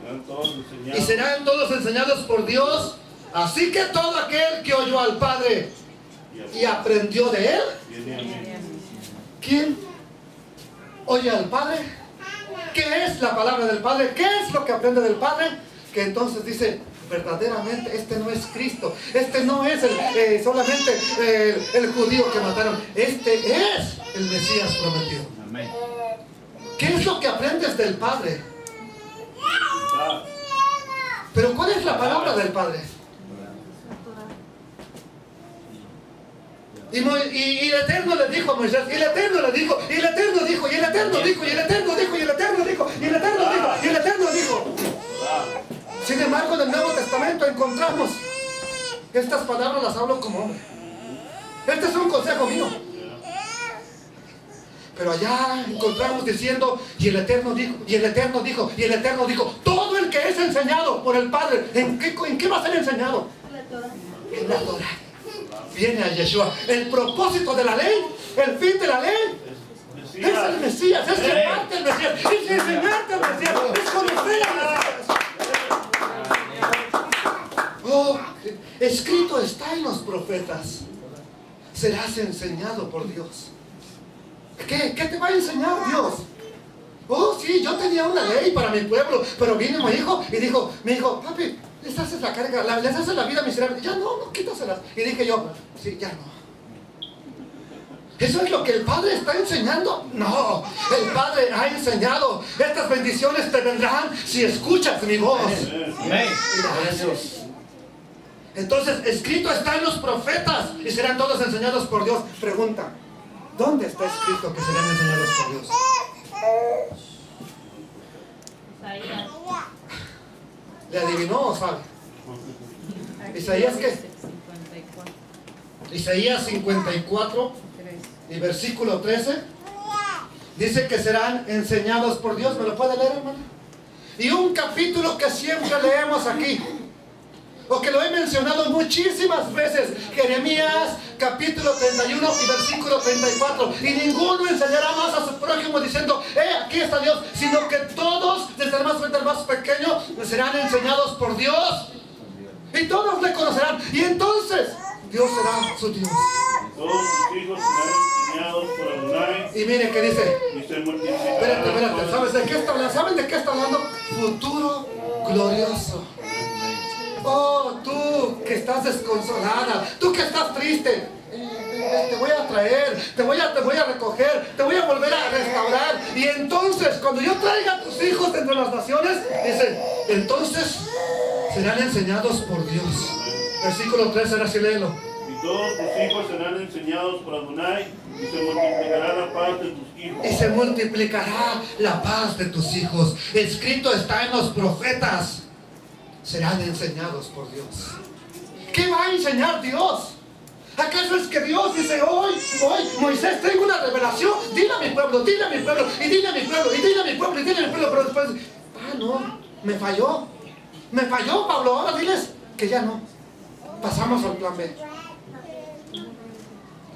serán todos Y enseñados. serán todos enseñados por Dios. Así que todo aquel que oyó al Padre y aprendió de Él. Viene a mí. ¿Quién oye al Padre? ¿Qué es la palabra del Padre? ¿Qué es lo que aprende del Padre? Que entonces dice, verdaderamente este no es Cristo, este no es solamente el judío que mataron, este es el Mesías prometido. Amén. ¿Qué es lo que aprendes del Padre? Está. Pero ¿cuál es la palabra del Padre? Y el Eterno le dijo a Moisés, y el Eterno le dijo, y el Eterno dijo, y el Eterno dijo, y el Eterno dijo, y el Eterno dijo, y el Eterno dijo, y el Eterno dijo. Sin embargo, en el Nuevo Testamento encontramos estas palabras, las hablo como hombre. Este es un consejo mío. Pero allá encontramos diciendo, y el Eterno dijo, y el Eterno dijo, y el Eterno dijo, todo el que es enseñado por el Padre, ¿en qué va a ser enseñado? En la Torah. Viene a Yeshua. El propósito de la ley, el fin de la ley, es el Mesías, es llevarte al Mesías, es enseñarte al Mesías, es conocer al Mesías. Oh, escrito está en los profetas, serás enseñado por Dios. ¿Qué te va a enseñar Dios? Oh, sí, yo tenía una ley para mi pueblo, pero vino mi hijo y dijo, me dijo, papi, les haces la carga, les haces la vida miserable. Ya no, quítaselas. Y dije yo, sí, ya no. ¿Eso es lo que el Padre está enseñando? No, el Padre ha enseñado, estas bendiciones te vendrán si escuchas mi voz. Gracias. Entonces, escrito está en los profetas y serán todos enseñados por Dios. Pregunta, ¿dónde está escrito que serán enseñados por Dios? ¿Le adivinó o sabe? ¿Isaías qué? 54. Isaías 54 y versículo 13 dice que serán enseñados por Dios. ¿Me lo puede leer, hermano? Y un capítulo que siempre leemos aquí, o que lo he mencionado muchísimas veces, Jeremías capítulo 31 y versículo 34. Y ninguno enseñará más a su prójimo diciendo, aquí está Dios, sino que todos, desde el más fuerte al más pequeño, serán enseñados por Dios. Y todos le conocerán. Y entonces Dios será su Dios. Todos sus hijos serán enseñados por Adonai. Y mire que dice, Y se multiplicarán. espérate, ¿sabes de qué está hablando? ¿Saben de qué está hablando? Futuro glorioso. Oh, tú que estás desconsolada, tú que estás triste, te voy a traer, te voy a recoger, te voy a volver a restaurar. Y entonces, cuando yo traiga a tus hijos entre las naciones, dice, entonces serán enseñados por Dios. Versículo 13, ahora sí léelo. Y todos tus hijos serán enseñados por Adonai, y se multiplicará la paz de tus hijos. Y se multiplicará la paz de tus hijos. Escrito está en los profetas, serán enseñados por Dios. ¿Qué va a enseñar Dios? ¿Acaso es que Dios dice hoy, Moisés, tengo una revelación, dile a mi pueblo, y dile a mi pueblo, y dile a mi pueblo, y dile a mi pueblo, pero después, no, me falló, Pablo, ahora diles que ya no, pasamos al plan B.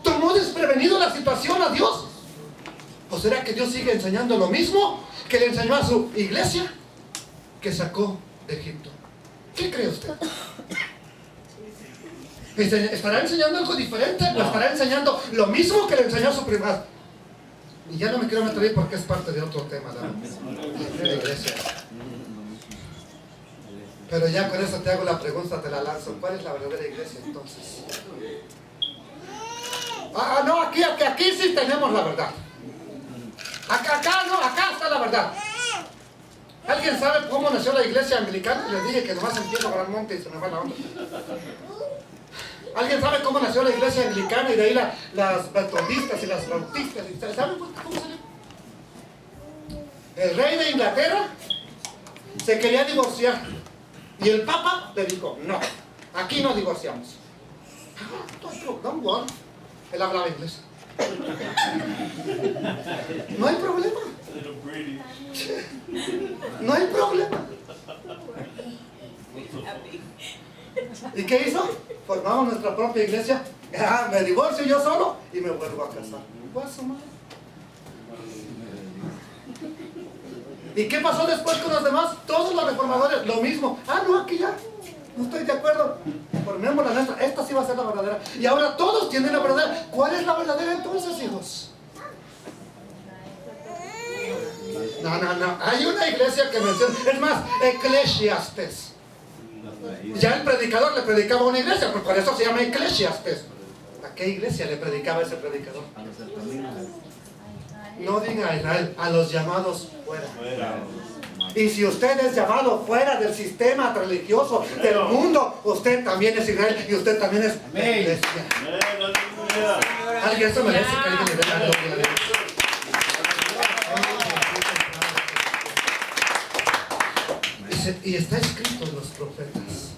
¿Tomó desprevenido la situación a Dios? ¿O será que Dios sigue enseñando lo mismo que le enseñó a su iglesia que sacó de Egipto? ¿Qué cree usted? ¿Estará enseñando algo diferente? ¿O estará enseñando lo mismo que le enseñó a su privado? Y ya no me quiero meter ahí porque es parte de otro tema de la iglesia. Pero ya con eso te hago la pregunta, te la lanzo. ¿Cuál es la verdadera iglesia entonces? No, aquí sí tenemos la verdad. Acá está la verdad. ¿Alguien sabe cómo nació la iglesia anglicana? Les dije que nomás empiezo para el monte y se me va la onda. ¿Alguien sabe cómo nació la iglesia anglicana y de ahí las metodistas y las bautistas? ¿Saben cómo salió? El rey de Inglaterra se quería divorciar y el papa le dijo, no, aquí no divorciamos. Don't worry. Él hablaba inglés. No hay problema. No hay problema. ¿Y qué hizo? Formamos nuestra propia iglesia. Me divorcio yo solo y me vuelvo a casar. ¿Y qué pasó después con los demás? Todos los reformadores, lo mismo. No, aquí ya no estoy de acuerdo. Formemos la nuestra. Esta sí va a ser la verdadera. Y ahora todos tienen la verdadera. ¿Cuál es la verdadera entonces, hijos? No. Hay una iglesia que menciona. Es más, Eclesiastes. Ya el predicador le predicaba a una iglesia, pues por eso se llama Eclesiastes. ¿A qué iglesia le predicaba ese predicador? No diga a Israel, a los llamados fuera. Y si usted es llamado fuera del sistema religioso del mundo, usted también es Israel y usted también es iglesia. Alguien eso merece que alguien le dé la gloria a Dios. Y está escrito en los profetas.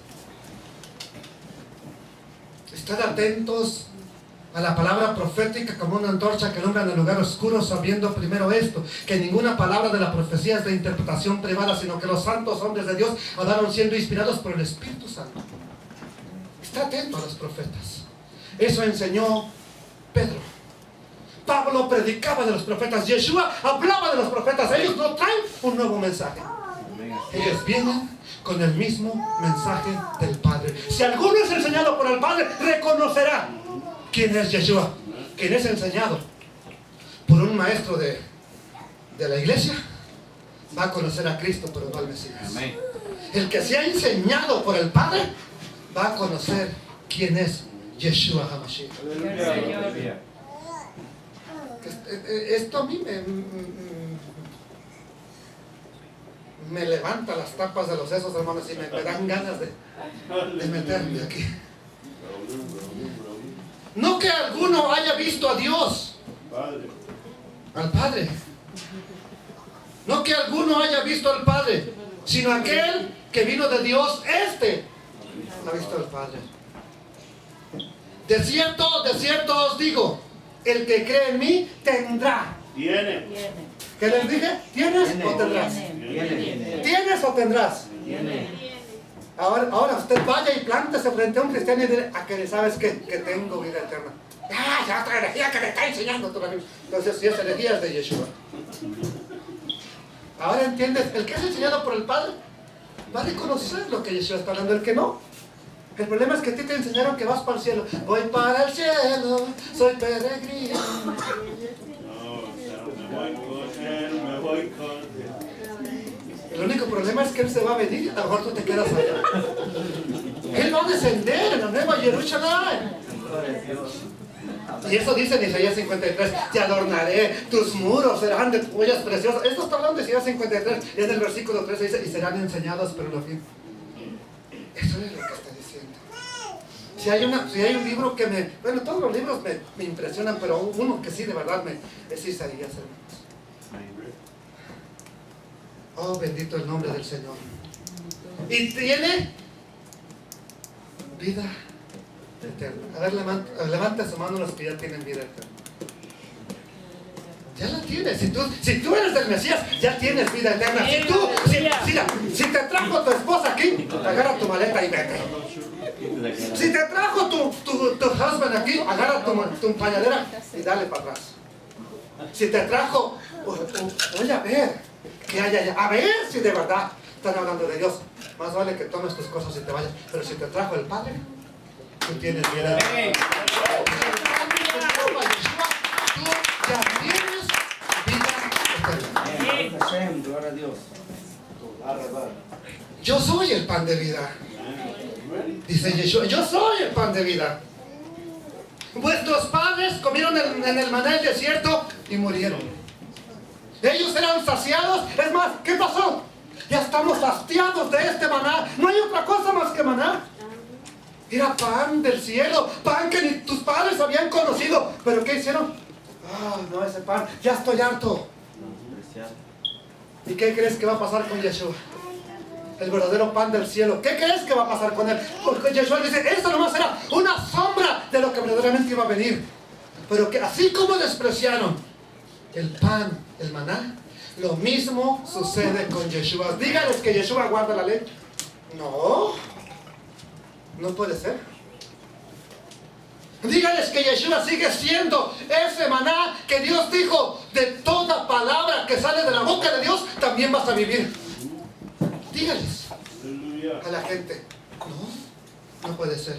Estad atentos a la palabra profética como una antorcha que alumbra en el lugar oscuro, sabiendo primero esto, que ninguna palabra de la profecía es de interpretación privada, sino que los santos hombres de Dios hablaron siendo inspirados por el Espíritu Santo. Está atento a los profetas. Eso enseñó Pedro. Pablo predicaba de los profetas. Yeshua hablaba de los profetas. Ellos no traen un nuevo mensaje. Ellos vienen con el mismo mensaje del Padre. Si alguno es enseñado por el Padre, reconocerá quién es Yeshua. Quien es enseñado por un maestro de la iglesia va a conocer a Cristo, pero no al Mesías. El que se ha enseñado por el Padre va a conocer quién es Yeshua HaMashiach. Esto a mí me levanta las tapas de los sesos, hermanos, y me dan ganas de meterme aquí. No que alguno haya visto a Dios, al Padre. No que alguno haya visto al Padre, sino aquel que vino de Dios, este ha visto al Padre. De cierto os digo, el que cree en mí tendrá. Tiene. ¿Qué les dije? ¿Tienes o tendrás? ¿Tienes o tendrás? Ahora usted vaya y plántese frente a un cristiano y dile, ¿a que sabes que tengo vida eterna? Ya otra herejía que me está enseñando tu amigo. Entonces, si es herejía es de Yeshua. Ahora entiendes, el que es enseñado por el Padre va a reconocer lo que Yeshua está hablando, el que no. El problema es que a ti te enseñaron que vas para el cielo. Voy para el cielo, soy peregrino. Me voy con él. El único problema es que Él se va a venir y a lo mejor tú te quedas allá. Él va a descender en la nueva Jerusalén. Y eso dice en Isaías 53, te adornaré, tus muros serán de joyas preciosas. Esto está hablando de Isaías 53, y en el versículo 13 dice, y serán enseñados, pero no fin. Eso es lo que está diciendo. Si hay un libro que bueno, todos los libros me impresionan, pero uno que sí de verdad es Isaías, hermanos. Oh, bendito el nombre del Señor. Y tiene vida eterna. A ver, levanta su mano los que ya tienen vida eterna. Ya la tienes. Si tú eres del Mesías, ya tienes vida eterna. Si te trajo tu esposa aquí, agarra tu maleta y vete. Si te trajo tu husband aquí, agarra tu pañalera y dale para atrás. Si te trajo, voy a ver qué hay allá. A ver si de verdad están hablando de Dios. Más vale que tomes tus cosas y te vayas. Pero si te trajo el Padre, tú tienes vida eterna. Tú ya tienes vida eterna. Gloria a Dios. Yo soy el pan de vida. Dice Yeshua, yo soy el pan de vida. Vuestros padres comieron en el maná del desierto y murieron. Ellos eran saciados. Es más, ¿qué pasó? Ya estamos hastiados de este maná. No hay otra cosa más que maná. Era pan del cielo, pan que ni tus padres habían conocido. ¿Pero qué hicieron? No, ese pan, ya estoy harto. ¿Y qué crees que va a pasar con Yeshua? El verdadero pan del cielo. ¿Qué crees que va a pasar con él? Porque Yeshua dice, esto nomás era una sombra de lo que verdaderamente iba a venir. Pero que así como despreciaron el pan, el maná, lo mismo sucede con Yeshua. Dígales que Yeshua guarda la ley. No puede ser. Dígales que Yeshua sigue siendo ese maná que Dios dijo, de toda palabra que sale de la boca de Dios, también vas a vivir. Dígales a la gente, no puede ser.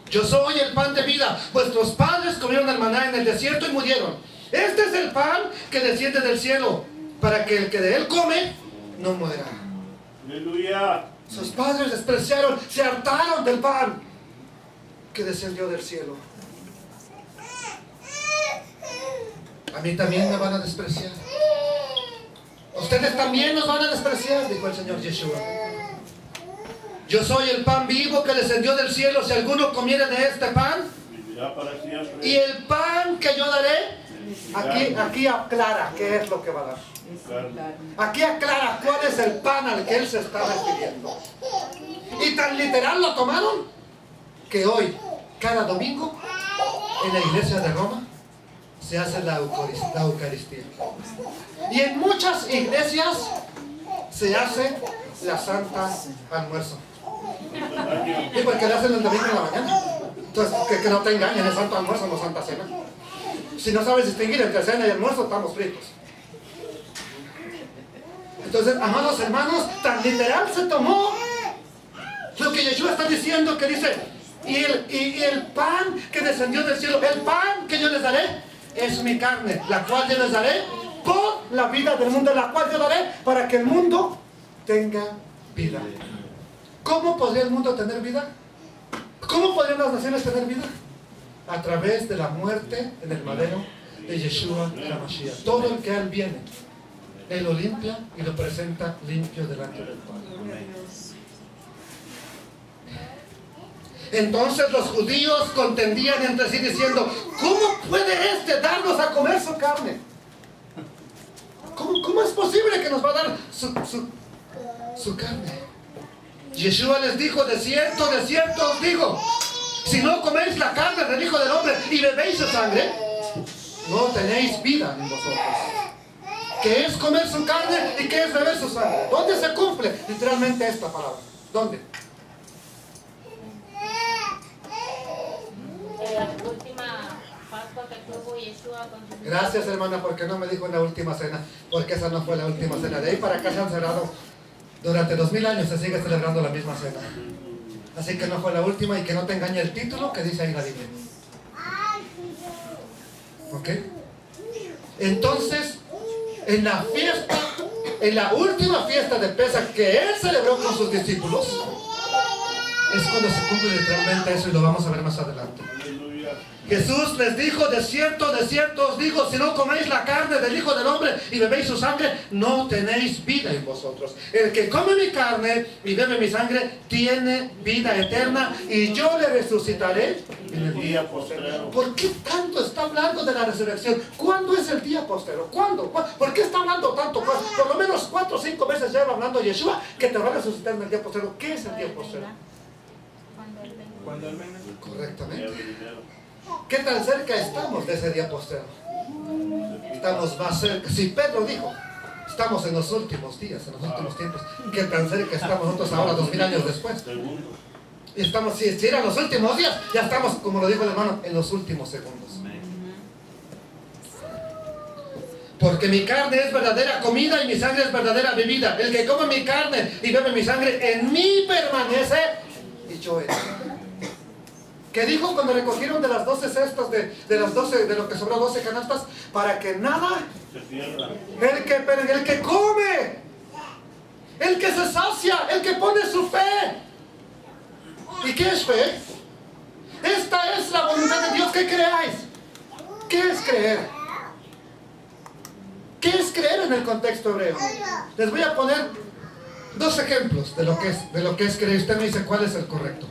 Yo soy el pan de vida. Vuestros padres comieron el maná en el desierto y murieron. Este es el pan que desciende del cielo, para que el que de él come no muera. Aleluya. Sus padres despreciaron, se hartaron del pan que descendió del cielo. A mí también me van a despreciar. Ustedes también nos van a despreciar, dijo el Señor Yeshua. Yo soy el pan vivo que descendió del cielo. Si alguno comiere de este pan, vivirá para siempre. y el pan que yo daré, aquí aclara qué es lo que va a dar. Aquí aclara cuál es el pan al que él se está refiriendo. Y tan literal lo tomaron que hoy, cada domingo, en la iglesia de Roma, se hace la Eucaristía. Y en muchas iglesias se hace la Santa Almuerzo. ¿Y por qué le hacen el domingo en la mañana? Entonces, que no te engañen, es Santo Almuerzo, no Santa Cena. Si no sabes distinguir entre cena y almuerzo, estamos fritos. Entonces, amados hermanos, tan literal se tomó lo que Yeshua está diciendo, que dice, y el pan que descendió del cielo, el pan que yo les daré, es mi carne, la cual yo les daré por la vida del mundo, la cual yo daré para que el mundo tenga vida. ¿Cómo podría el mundo tener vida? ¿Cómo podrían las naciones tener vida? A través de la muerte en el madero de Yeshua HaMashiach. Todo el que a él viene, él lo limpia y lo presenta limpio delante del Padre. Entonces los judíos contendían entre sí diciendo, ¿cómo puede este darnos a comer su carne? ¿Cómo es posible que nos va a dar su carne? Yeshua les dijo, de cierto os digo, si no coméis la carne del Hijo del Hombre y bebéis su sangre, no tenéis vida en vosotros. ¿Qué es comer su carne y qué es beber su sangre? ¿Dónde se cumple literalmente esta palabra? ¿Dónde? La última Pascua que tuvo Yeshua con sus... Gracias, hermana, porque no me dijo en la última cena, porque esa no fue la última cena. De ahí para acá se han cerrado durante 2000 años, se sigue celebrando la misma cena. Así que no fue la última, y que no te engañe el título que dice ahí la Biblia. ¿Ok? Entonces, en la fiesta, en la última fiesta de Pesaj que él celebró con sus discípulos, es cuando se cumple literalmente eso, y lo vamos a ver más adelante. Jesús les dijo, de cierto os digo, si no coméis la carne del Hijo del Hombre y bebéis su sangre, no tenéis vida en vosotros. El que come mi carne y bebe mi sangre tiene vida eterna, y yo le resucitaré en el día postrero. ¿Por qué tanto está hablando de la resurrección? ¿Cuándo es el día postrero? ¿Cuándo? ¿Por qué está hablando tanto? Por lo menos 4 o 5 veces lleva hablando Yeshua que te va a resucitar en el día postrero. ¿Qué es el día postrero? Cuando Él venga. Correctamente. ¿Qué tan cerca estamos de ese día postrero? Estamos más cerca. Si Pedro dijo, estamos en los últimos días, en los últimos tiempos, ¿qué tan cerca estamos nosotros ahora, 2000 años después? Y estamos, si eran los últimos días, ya estamos, como lo dijo el hermano, en los últimos segundos. Porque mi carne es verdadera comida y mi sangre es verdadera bebida. El que come mi carne y bebe mi sangre, en mí permanece y yo en él. ¿Qué dijo cuando recogieron de las 12 cestas, de lo que sobró 12 canastas? Para que nada, el que come, el que se sacia, el que pone su fe. ¿Y qué es fe? Esta es la voluntad de Dios, que creáis. ¿Qué es creer? ¿Qué es creer en el contexto hebreo? Les voy a poner 2 ejemplos de lo que es creer. Usted me dice cuál es el correcto.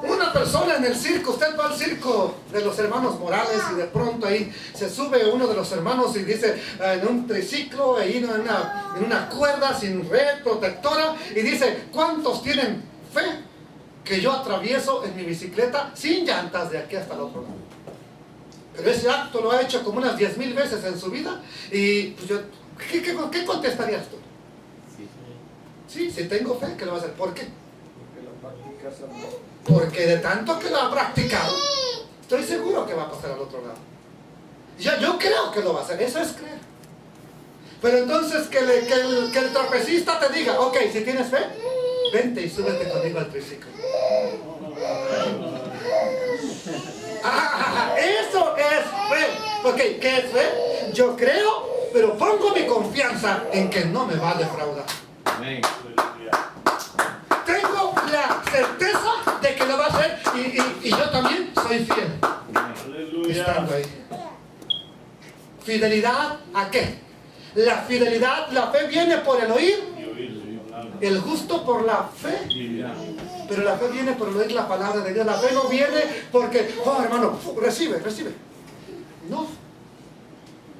Una persona en el circo, usted va al circo de los hermanos Morales y de pronto ahí se sube uno de los hermanos y dice, en un triciclo, ahí en una cuerda sin red protectora, y dice, ¿cuántos tienen fe que yo atravieso en mi bicicleta sin llantas de aquí hasta el otro lado? Pero ese acto lo ha hecho como unas 10,000 veces en su vida, y pues yo, ¿qué contestarías tú? Sí, si tengo fe que lo va a hacer. ¿Por qué? Porque la práctica es amor. Porque de tanto que lo ha practicado, estoy seguro que va a pasar al otro lado. Yo creo que lo va a hacer, eso es creer. Pero entonces que el trapecista te diga, ok, si tienes fe, vente y súbete conmigo al triciclo. Eso es fe. Ok, ¿qué es fe? Yo creo, pero pongo mi confianza en que no me va a defraudar. Amén. Tengo la certeza de que lo va a hacer, y yo también soy fiel. Estando ahí. ¿Fidelidad a qué? La fidelidad, la fe viene por el oír, el justo por la fe. Pero la fe viene por el oír la palabra de Dios. La fe no viene porque, oh hermano, recibe. No.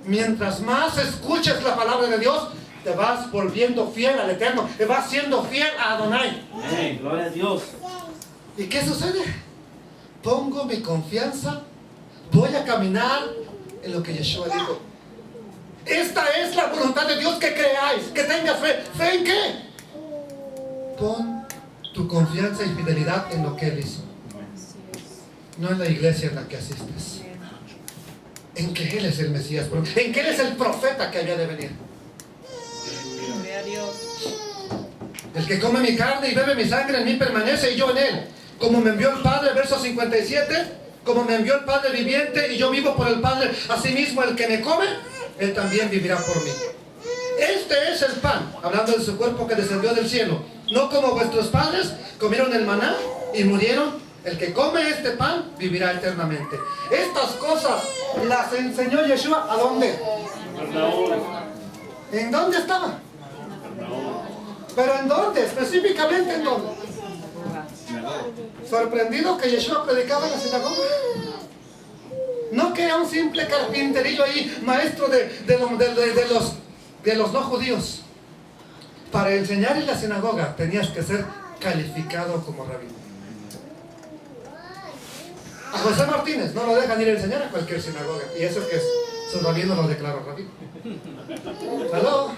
Mientras más escuches la palabra de Dios, te vas volviendo fiel al Eterno, te vas siendo fiel a Adonai. Amén. Gloria a Dios. ¿Y qué sucede? Pongo mi confianza, voy a caminar en lo que Yeshua dijo. Esta es la voluntad de Dios, que creáis, que tengas fe. ¿Fe en qué? Pon tu confianza y fidelidad en lo que Él hizo, no en la iglesia en la que asistes, en que Él es el Mesías, en que Él es el profeta que había de venir. Dios. El que come mi carne y bebe mi sangre en mí permanece y yo en él. Como me envió el Padre, verso 57, como me envió el Padre viviente y yo vivo por el Padre, asimismo el que me come, él también vivirá por mí. Este es el pan, hablando de su cuerpo que descendió del cielo. No como vuestros padres comieron el maná y murieron. El que come este pan vivirá eternamente. Estas cosas las enseñó Yeshua, ¿a dónde? ¿En dónde estaba? ¿Pero en dónde? Específicamente en dónde. Sorprendido que Yeshua predicaba en la sinagoga. No que era un simple carpinterillo ahí, maestro de los no judíos. Para enseñar en la sinagoga tenías que ser calificado como rabino. A José Martínez no lo dejan ir a enseñar a cualquier sinagoga. Y eso es que su rabino lo declaró rabino. ¿Aló?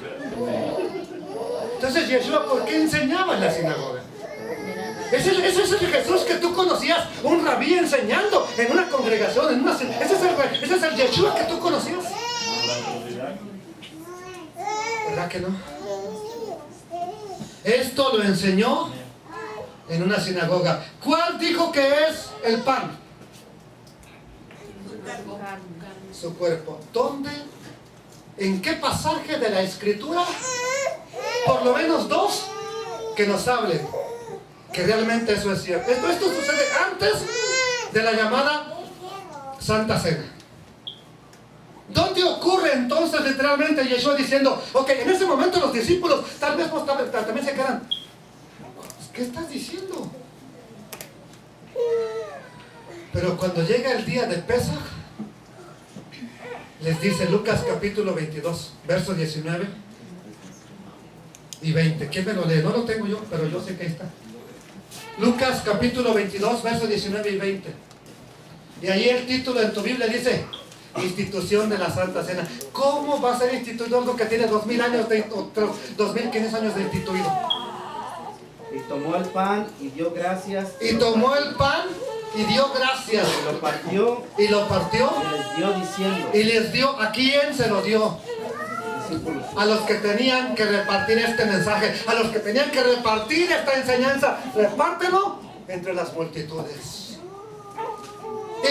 Entonces Yeshua, ¿por qué enseñaba en la sinagoga? Ese es el Jesús que tú conocías, un rabí enseñando en una congregación, ese es el Yeshua que tú conocías. ¿Verdad que no? Esto lo enseñó en una sinagoga. ¿Cuál dijo que es el pan? Su cuerpo. ¿Dónde? ¿En qué pasaje de la Escritura? Por lo menos dos que nos hablen que realmente eso es cierto. Esto sucede antes de la llamada Santa Cena. ¿Dónde ocurre entonces literalmente Yeshua diciendo, ok, en ese momento los discípulos tal vez también se quedan, ¿qué estás diciendo? Pero cuando llega el día de Pesaj, les dice Lucas capítulo 22, versos 19 y 20. ¿Quién me lo lee? No lo tengo yo, pero yo sé que ahí está. Lucas capítulo 22, versos 19 y 20. Y ahí el título en tu Biblia dice, institución de la Santa Cena. ¿Cómo va a ser instituido algo que tiene 2000 años, 2500 años de instituido? Y tomó el pan y dio gracias. Y tomó el pan y dio gracias. Y lo partió. Y lo partió. Y les dio diciendo. Y les dio, ¿a quién se lo dio? Discípulos. A los que tenían que repartir este mensaje, a los que tenían que repartir esta enseñanza. Repártelo entre las multitudes.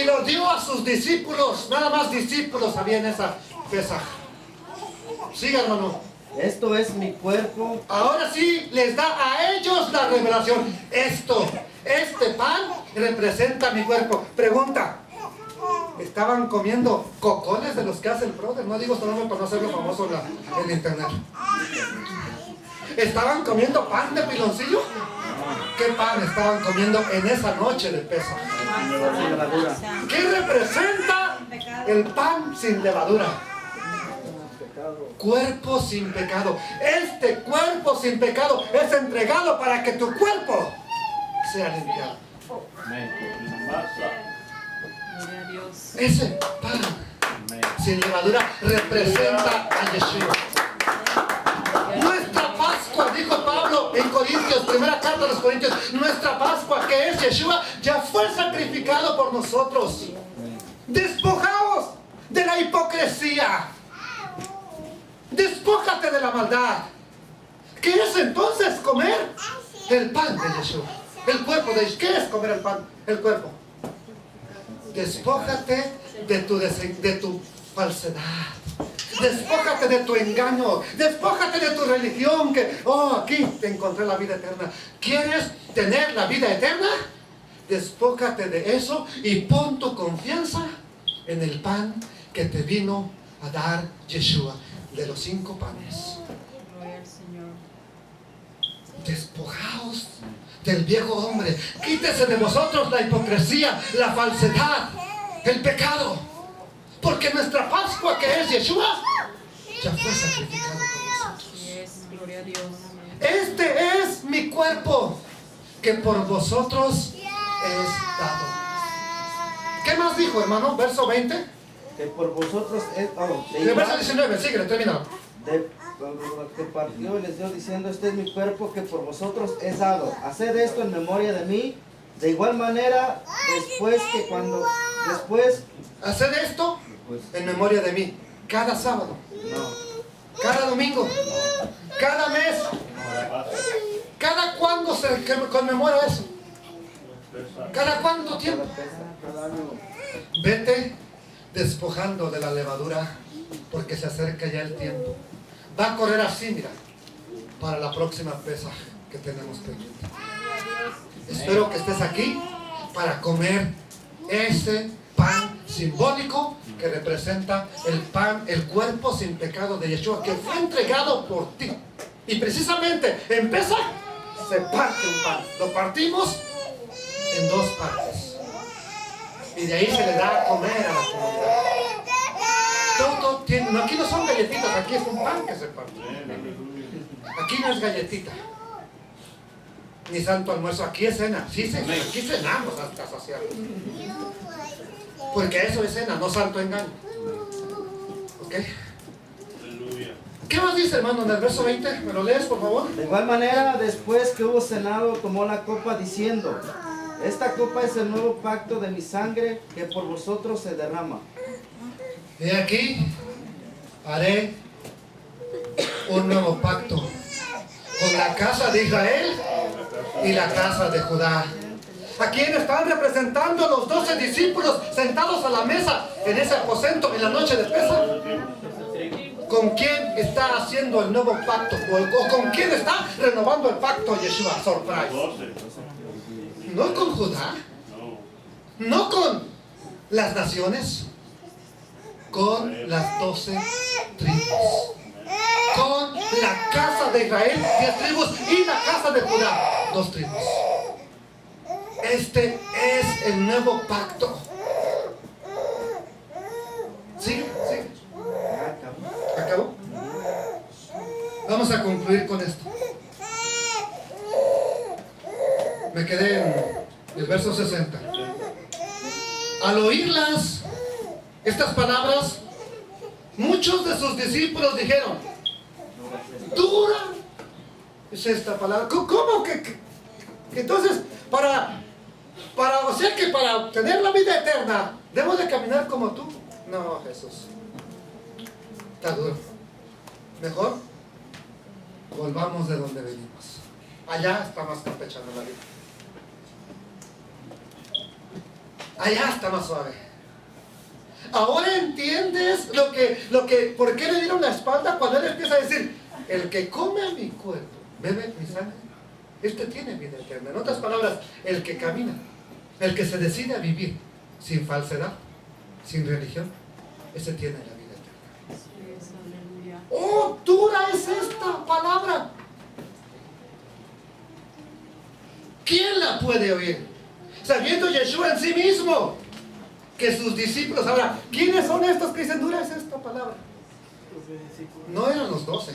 Y lo dio a sus discípulos. Nada más discípulos había en esa Pesaj. Siga, hermano. Esto es mi cuerpo. Ahora sí les da a ellos la revelación. Este pan representa mi cuerpo. Pregunta, ¿estaban comiendo cocoles de los que hace el brother? No digo su nombre para no hacerlo famoso en internet. ¿Estaban comiendo pan de piloncillo? ¿Qué pan estaban comiendo en esa noche de Pesaj? Sin levadura. ¿Qué representa el pan sin levadura? Cuerpo sin pecado. Este cuerpo sin pecado es entregado para que tu cuerpo sea limpiado. Ese pan sin levadura representa a Yeshua. Nuestra Pascua, dijo Pablo en Corintios, primera carta a los Corintios, nuestra Pascua, que es Yeshua, ya fue sacrificado por nosotros. Despojaos de la hipocresía. Despójate de la maldad. ¿Qué es entonces comer? El pan de Yeshua. El cuerpo de Yeshua. ¿Qué es comer el pan? El cuerpo. Despójate de tu falsedad. Despójate de tu engaño. Despójate de tu religión. Que, aquí te encontré la vida eterna. ¿Quieres tener la vida eterna? Despójate de eso y pon tu confianza en el pan que te vino a dar Yeshua. De los 5 panes. Despojaos del viejo hombre. Quítese de vosotros la hipocresía, la falsedad, el pecado. Porque nuestra Pascua, que es Yeshua, ya fue sacrificado por nosotros. Este es mi cuerpo, que por vosotros es dado. ¿Qué más dijo, hermano? Verso 20. Que por vosotros es. El verso 19, síguele, termina. Que partió y les dio diciendo, este es mi cuerpo que por vosotros es dado. Haced esto en memoria de mí. De igual manera, haced esto en memoria de mí. Cada sábado. No. Cada domingo, cada mes, cada cuándo se conmemora eso. ¿Cada cuánto tiempo? Vete despojando de la levadura porque se acerca ya el tiempo. Va a correr así, mira, para la próxima pesa que tenemos pendiente. Espero que estés aquí para comer ese pan simbólico que representa el pan, el cuerpo sin pecado de Yeshua, que fue entregado por ti. Y precisamente en Pesaj se parte un pan. Lo partimos en dos partes. Y de ahí se le da a comer a la comunidad. Todo tiene, no, aquí no son galletitas, aquí es un pan que se parte. Aquí no es galletita, ni santo almuerzo, aquí es cena. Sí, aquí cenamos hasta saciar. Porque eso es cena, no santo engaño. ¿Ok? ¿Qué más dice, hermano, en el verso 20? ¿Me lo lees, por favor? De igual manera, después que hubo cenado, tomó la copa diciendo: esta copa es el nuevo pacto de mi sangre que por vosotros se derrama. Y aquí haré un nuevo pacto con la casa de Israel y la casa de Judá. ¿A quién están representando los 12 discípulos sentados a la mesa en ese aposento en la noche de Pesaj? ¿Con quién está haciendo el nuevo pacto? ¿O con quién está renovando el pacto Yeshua? Surprise. No con Judá, no con las naciones, con las 12 tribus, con la casa de Israel, 10 tribus, y la casa de Judá, 2 tribus. Este es el nuevo pacto. ¿Sigue? ¿Sigue? ¿Acabó? Vamos a concluir con esto. Me quedé en el verso 60. Al oírlas, estas palabras, muchos de sus discípulos dijeron: dura es esta palabra. ¿Cómo que entonces o sea que para obtener la vida eterna debo de caminar como tú? No, Jesús, está duro. Mejor volvamos de donde venimos. Allá está más campechana la vida. Allá está más suave. Ahora entiendes por qué le dieron la espalda cuando él empieza a decir: el que come mi cuerpo, bebe mi sangre, este tiene vida eterna. En otras palabras, el que camina, el que se decide a vivir sin falsedad, sin religión, ese tiene la vida eterna. ¡Oh, dura es esta palabra! ¿Quién la puede oír? Sabiendo Yeshua en sí mismo que sus discípulos. Ahora, ¿quiénes son estos que dicen dura es esta palabra? No eran los 12.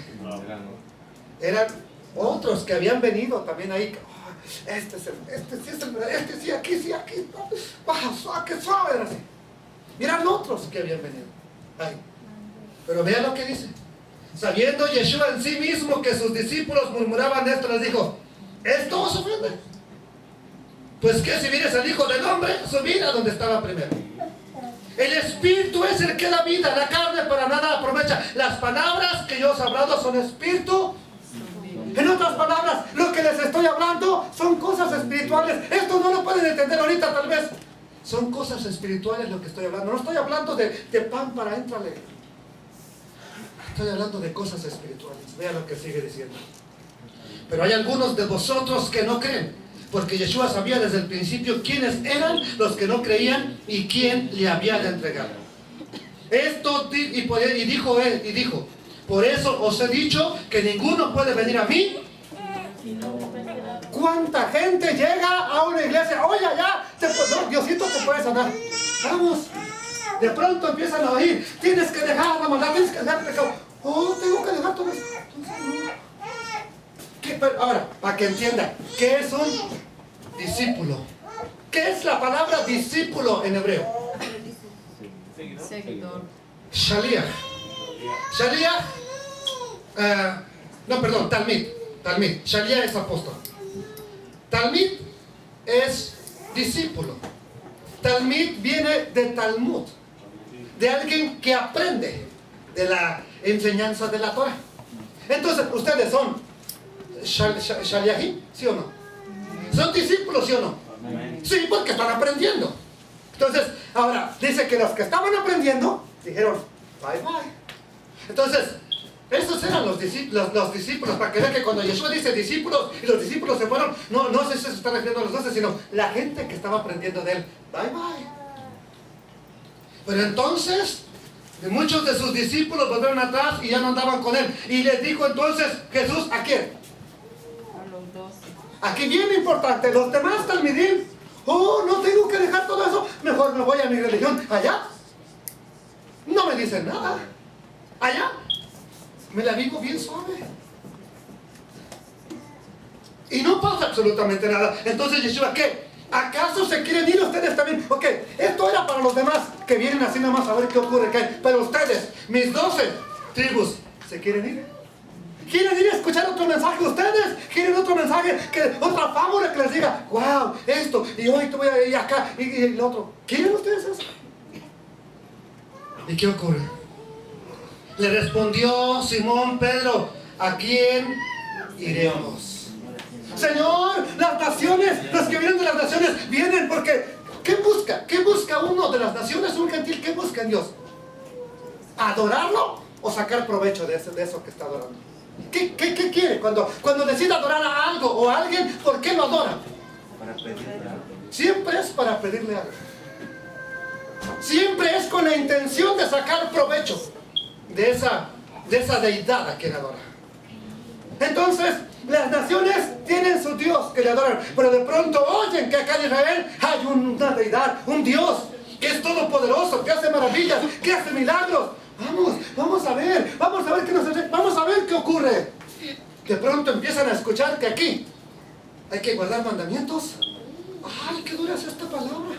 Eran otros que habían venido también ahí. Este sí, aquí. Qué suave era así. Eran otros que habían venido ahí. Pero vean lo que dice. Sabiendo Yeshua en sí mismo que sus discípulos murmuraban esto, les dijo: ¿esto os ofende? Pues que si vienes al Hijo del Hombre, subir a donde estaba primero. El Espíritu es el que da vida, la carne para nada aprovecha. Las palabras que yo os he hablado son espíritu. En otras palabras, lo que les estoy hablando son cosas espirituales. Esto no lo pueden entender ahorita tal vez. Son cosas espirituales lo que estoy hablando. No estoy hablando de pan para entrarle. Estoy hablando de cosas espirituales. Vean lo que sigue diciendo. Pero hay algunos de vosotros que no creen, porque Yeshua sabía desde el principio quiénes eran los que no creían y quién le había de entregar. Esto dijo: por eso os he dicho que ninguno puede venir a mí. ¿Cuánta gente llega a una iglesia? Oye, ya, Diosito te puede sanar. Vamos. De pronto empiezan a oír: tienes que dejar la maldad, tienes que dejar el pecado. Oh, tengo que dejar todo eso. Ahora, para que entiendan, ¿qué es un discípulo? ¿Qué es la palabra discípulo en hebreo? Seguidor. Shaliach. Shaliach, Talmid. Shaliach es apóstol. Talmid es discípulo. Talmid viene de Talmud, de alguien que aprende. de la enseñanza de la Torah. Entonces, ustedes son Shaliahim, ¿sí o no? ¿Son discípulos, sí o no? Sí, porque están aprendiendo. Entonces, ahora, dice que los que estaban aprendiendo dijeron, bye bye. Entonces, esos eran los discípulos, para que vean que cuando Yeshua dice discípulos y los discípulos se fueron, no sé si se está refiriendo a los 12, sino la gente que estaba aprendiendo de él, bye bye. Pero entonces, muchos de sus discípulos volvieron atrás y ya no andaban con él. Y les dijo entonces Jesús, ¿a quién? A los 12. Aquí bien importante, los demás talmidim, no tengo que dejar todo eso, mejor me voy a mi religión. Allá, no me dicen nada. Allá, me la vivo bien suave. Y no pasa absolutamente nada. Entonces Yeshua, ¿qué? ¿Acaso se quieren ir ustedes también? Ok, esto era para los demás que vienen así nada más a ver qué ocurre. Pero ustedes, mis 12 tribus, ¿se quieren ir? ¿Quieren ir a escuchar otro mensaje ustedes? ¿Quieren otro mensaje, otra fábula que les diga, wow, esto, y hoy te voy a ir acá, y el otro? ¿Quieren ustedes eso? ¿Y qué ocurre? Le respondió Simón Pedro, ¿a quién iremos? Señor, las naciones, los que vienen de las naciones vienen porque, ¿qué busca? ¿Qué busca uno de las naciones, un gentil? ¿Qué busca en Dios? ¿Adorarlo o sacar provecho de eso que está adorando? ¿Qué quiere? Cuando decide adorar a algo o a alguien, ¿por qué lo adora? Para pedirle algo. Siempre es para pedirle algo. Siempre es con la intención de sacar provecho de esa deidad a quien adora. Entonces, las naciones tienen su Dios que le adoran, pero de pronto oyen que acá en Israel hay una deidad, un Dios que es todopoderoso, que hace maravillas, que hace milagros. Vamos a ver qué nos hace, vamos a ver qué ocurre. De pronto empiezan a escuchar que aquí hay que guardar mandamientos. ¡Ay, qué dura es esta palabra!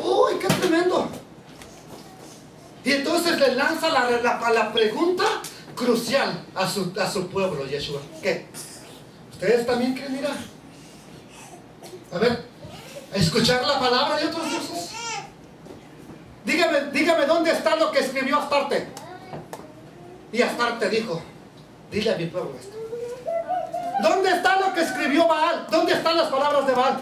¡Uy, qué tremendo! Y entonces le lanza la pregunta crucial a su pueblo, Yeshua. ¿Qué? ¿Ustedes también quieren ir a ver, a escuchar la palabra de otros dioses? Dígame dónde está lo que escribió Astarte. Y Astarte dijo, dile a mi pueblo esto. ¿Dónde está lo que escribió Baal? ¿Dónde están las palabras de Baal?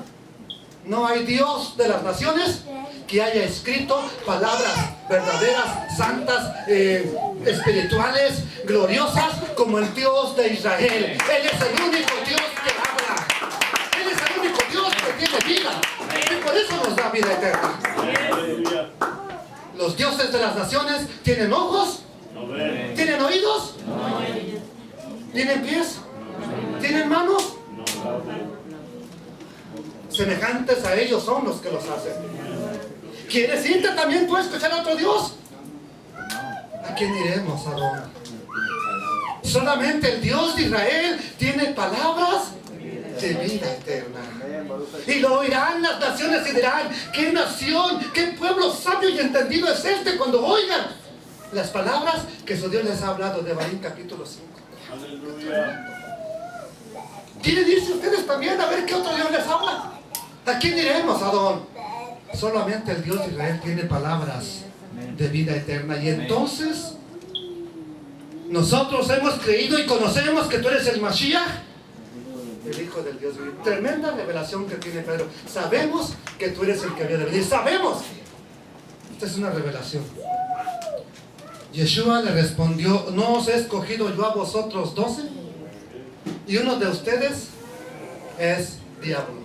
No hay Dios de las naciones que haya escrito palabras verdaderas, santas, espirituales, gloriosas, como el Dios de Israel. Él es el único Dios que habla. Él es el único Dios que tiene vida. Y por eso nos da vida eterna. Los dioses de las naciones tienen ojos, tienen oídos, tienen pies, tienen manos. Semejantes a ellos son los que los hacen. ¿Quieres irte también tú a escuchar a otro Dios? ¿A quién iremos, Adón? Solamente el Dios de Israel tiene palabras de vida eterna. Y lo oirán las naciones y dirán, ¿qué nación, qué pueblo sabio y entendido es este? Cuando oigan las palabras que su Dios les ha hablado, de Barín capítulo 5. ¿Quieren irse ustedes también a ver qué otro Dios les habla? ¿A quién iremos, Adón? Solamente el Dios de Israel tiene palabras de vida eterna. Y entonces nosotros hemos creído y conocemos que tú eres el Mashiach, el Hijo del Dios vivo. Tremenda revelación que tiene Pedro. Sabemos que tú eres el que había de venir. Sabemos. Esta es una revelación. Yeshua le respondió, ¿no os he escogido yo a vosotros 12? Y uno de ustedes es diablo.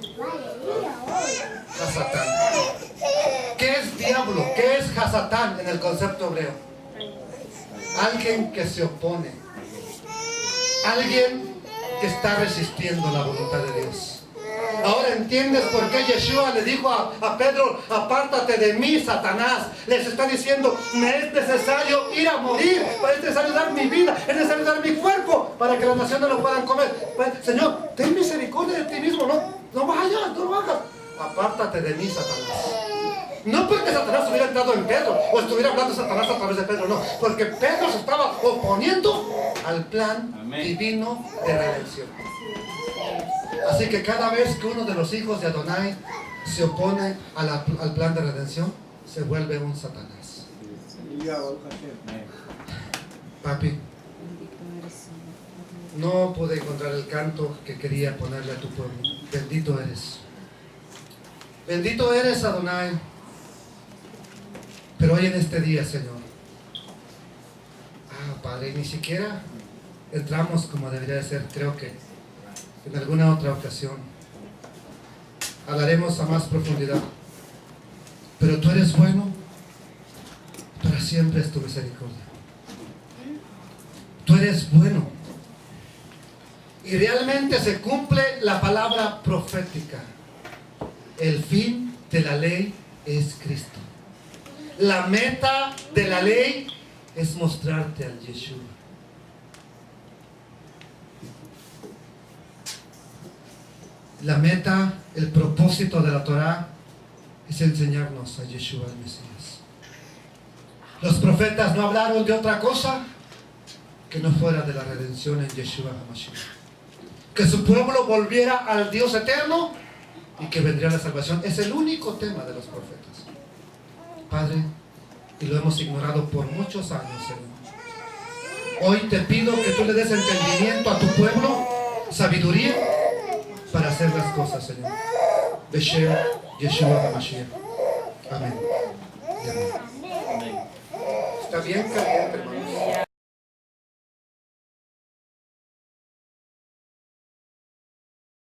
Hasatán. ¿Qué es diablo? ¿Qué es Hasatán en el concepto hebreo? Alguien que se opone. Alguien que está resistiendo la voluntad de Dios. Ahora entiendes por qué Yeshua le dijo a Pedro, apártate de mí, Satanás. Les está diciendo, me es necesario ir a morir, es necesario dar mi vida, es necesario dar mi cuerpo para que las naciones lo puedan comer. Señor, ten misericordia de ti mismo, no vayas, no lo hagas. Apártate de mí, Satanás. No porque Satanás hubiera entrado en Pedro o estuviera hablando Satanás a través de Pedro, no, porque Pedro se estaba oponiendo al plan divino de redención. Así que cada vez que uno de los hijos de Adonai se opone al plan de redención, se vuelve un Satanás. Papi, no pude encontrar el canto que quería ponerle a tu pueblo. Bendito eres. Bendito eres, Adonai. Pero hoy en este día, Señor, Padre, ni siquiera entramos como debería de ser. Creo que en alguna otra ocasión hablaremos a más profundidad. Pero tú eres bueno, para siempre es tu misericordia. Tú eres bueno. Y realmente se cumple la palabra profética. El fin de la ley es Cristo. La meta de la ley es mostrarte al Yeshua. La meta, el propósito de la Torah es enseñarnos a Yeshua el Mesías. Los profetas no hablaron de otra cosa que no fuera de la redención en Yeshua HaMashiach. Que su pueblo volviera al Dios eterno y que vendría la salvación. Es el único tema de los profetas. Padre, y lo hemos ignorado por muchos años, Señor. Hoy te pido que tú le des entendimiento a tu pueblo, sabiduría para hacer las cosas, Señor. Beshem Yeshua HaMashiach. Amén. Amén. Está bien caliente, hermano.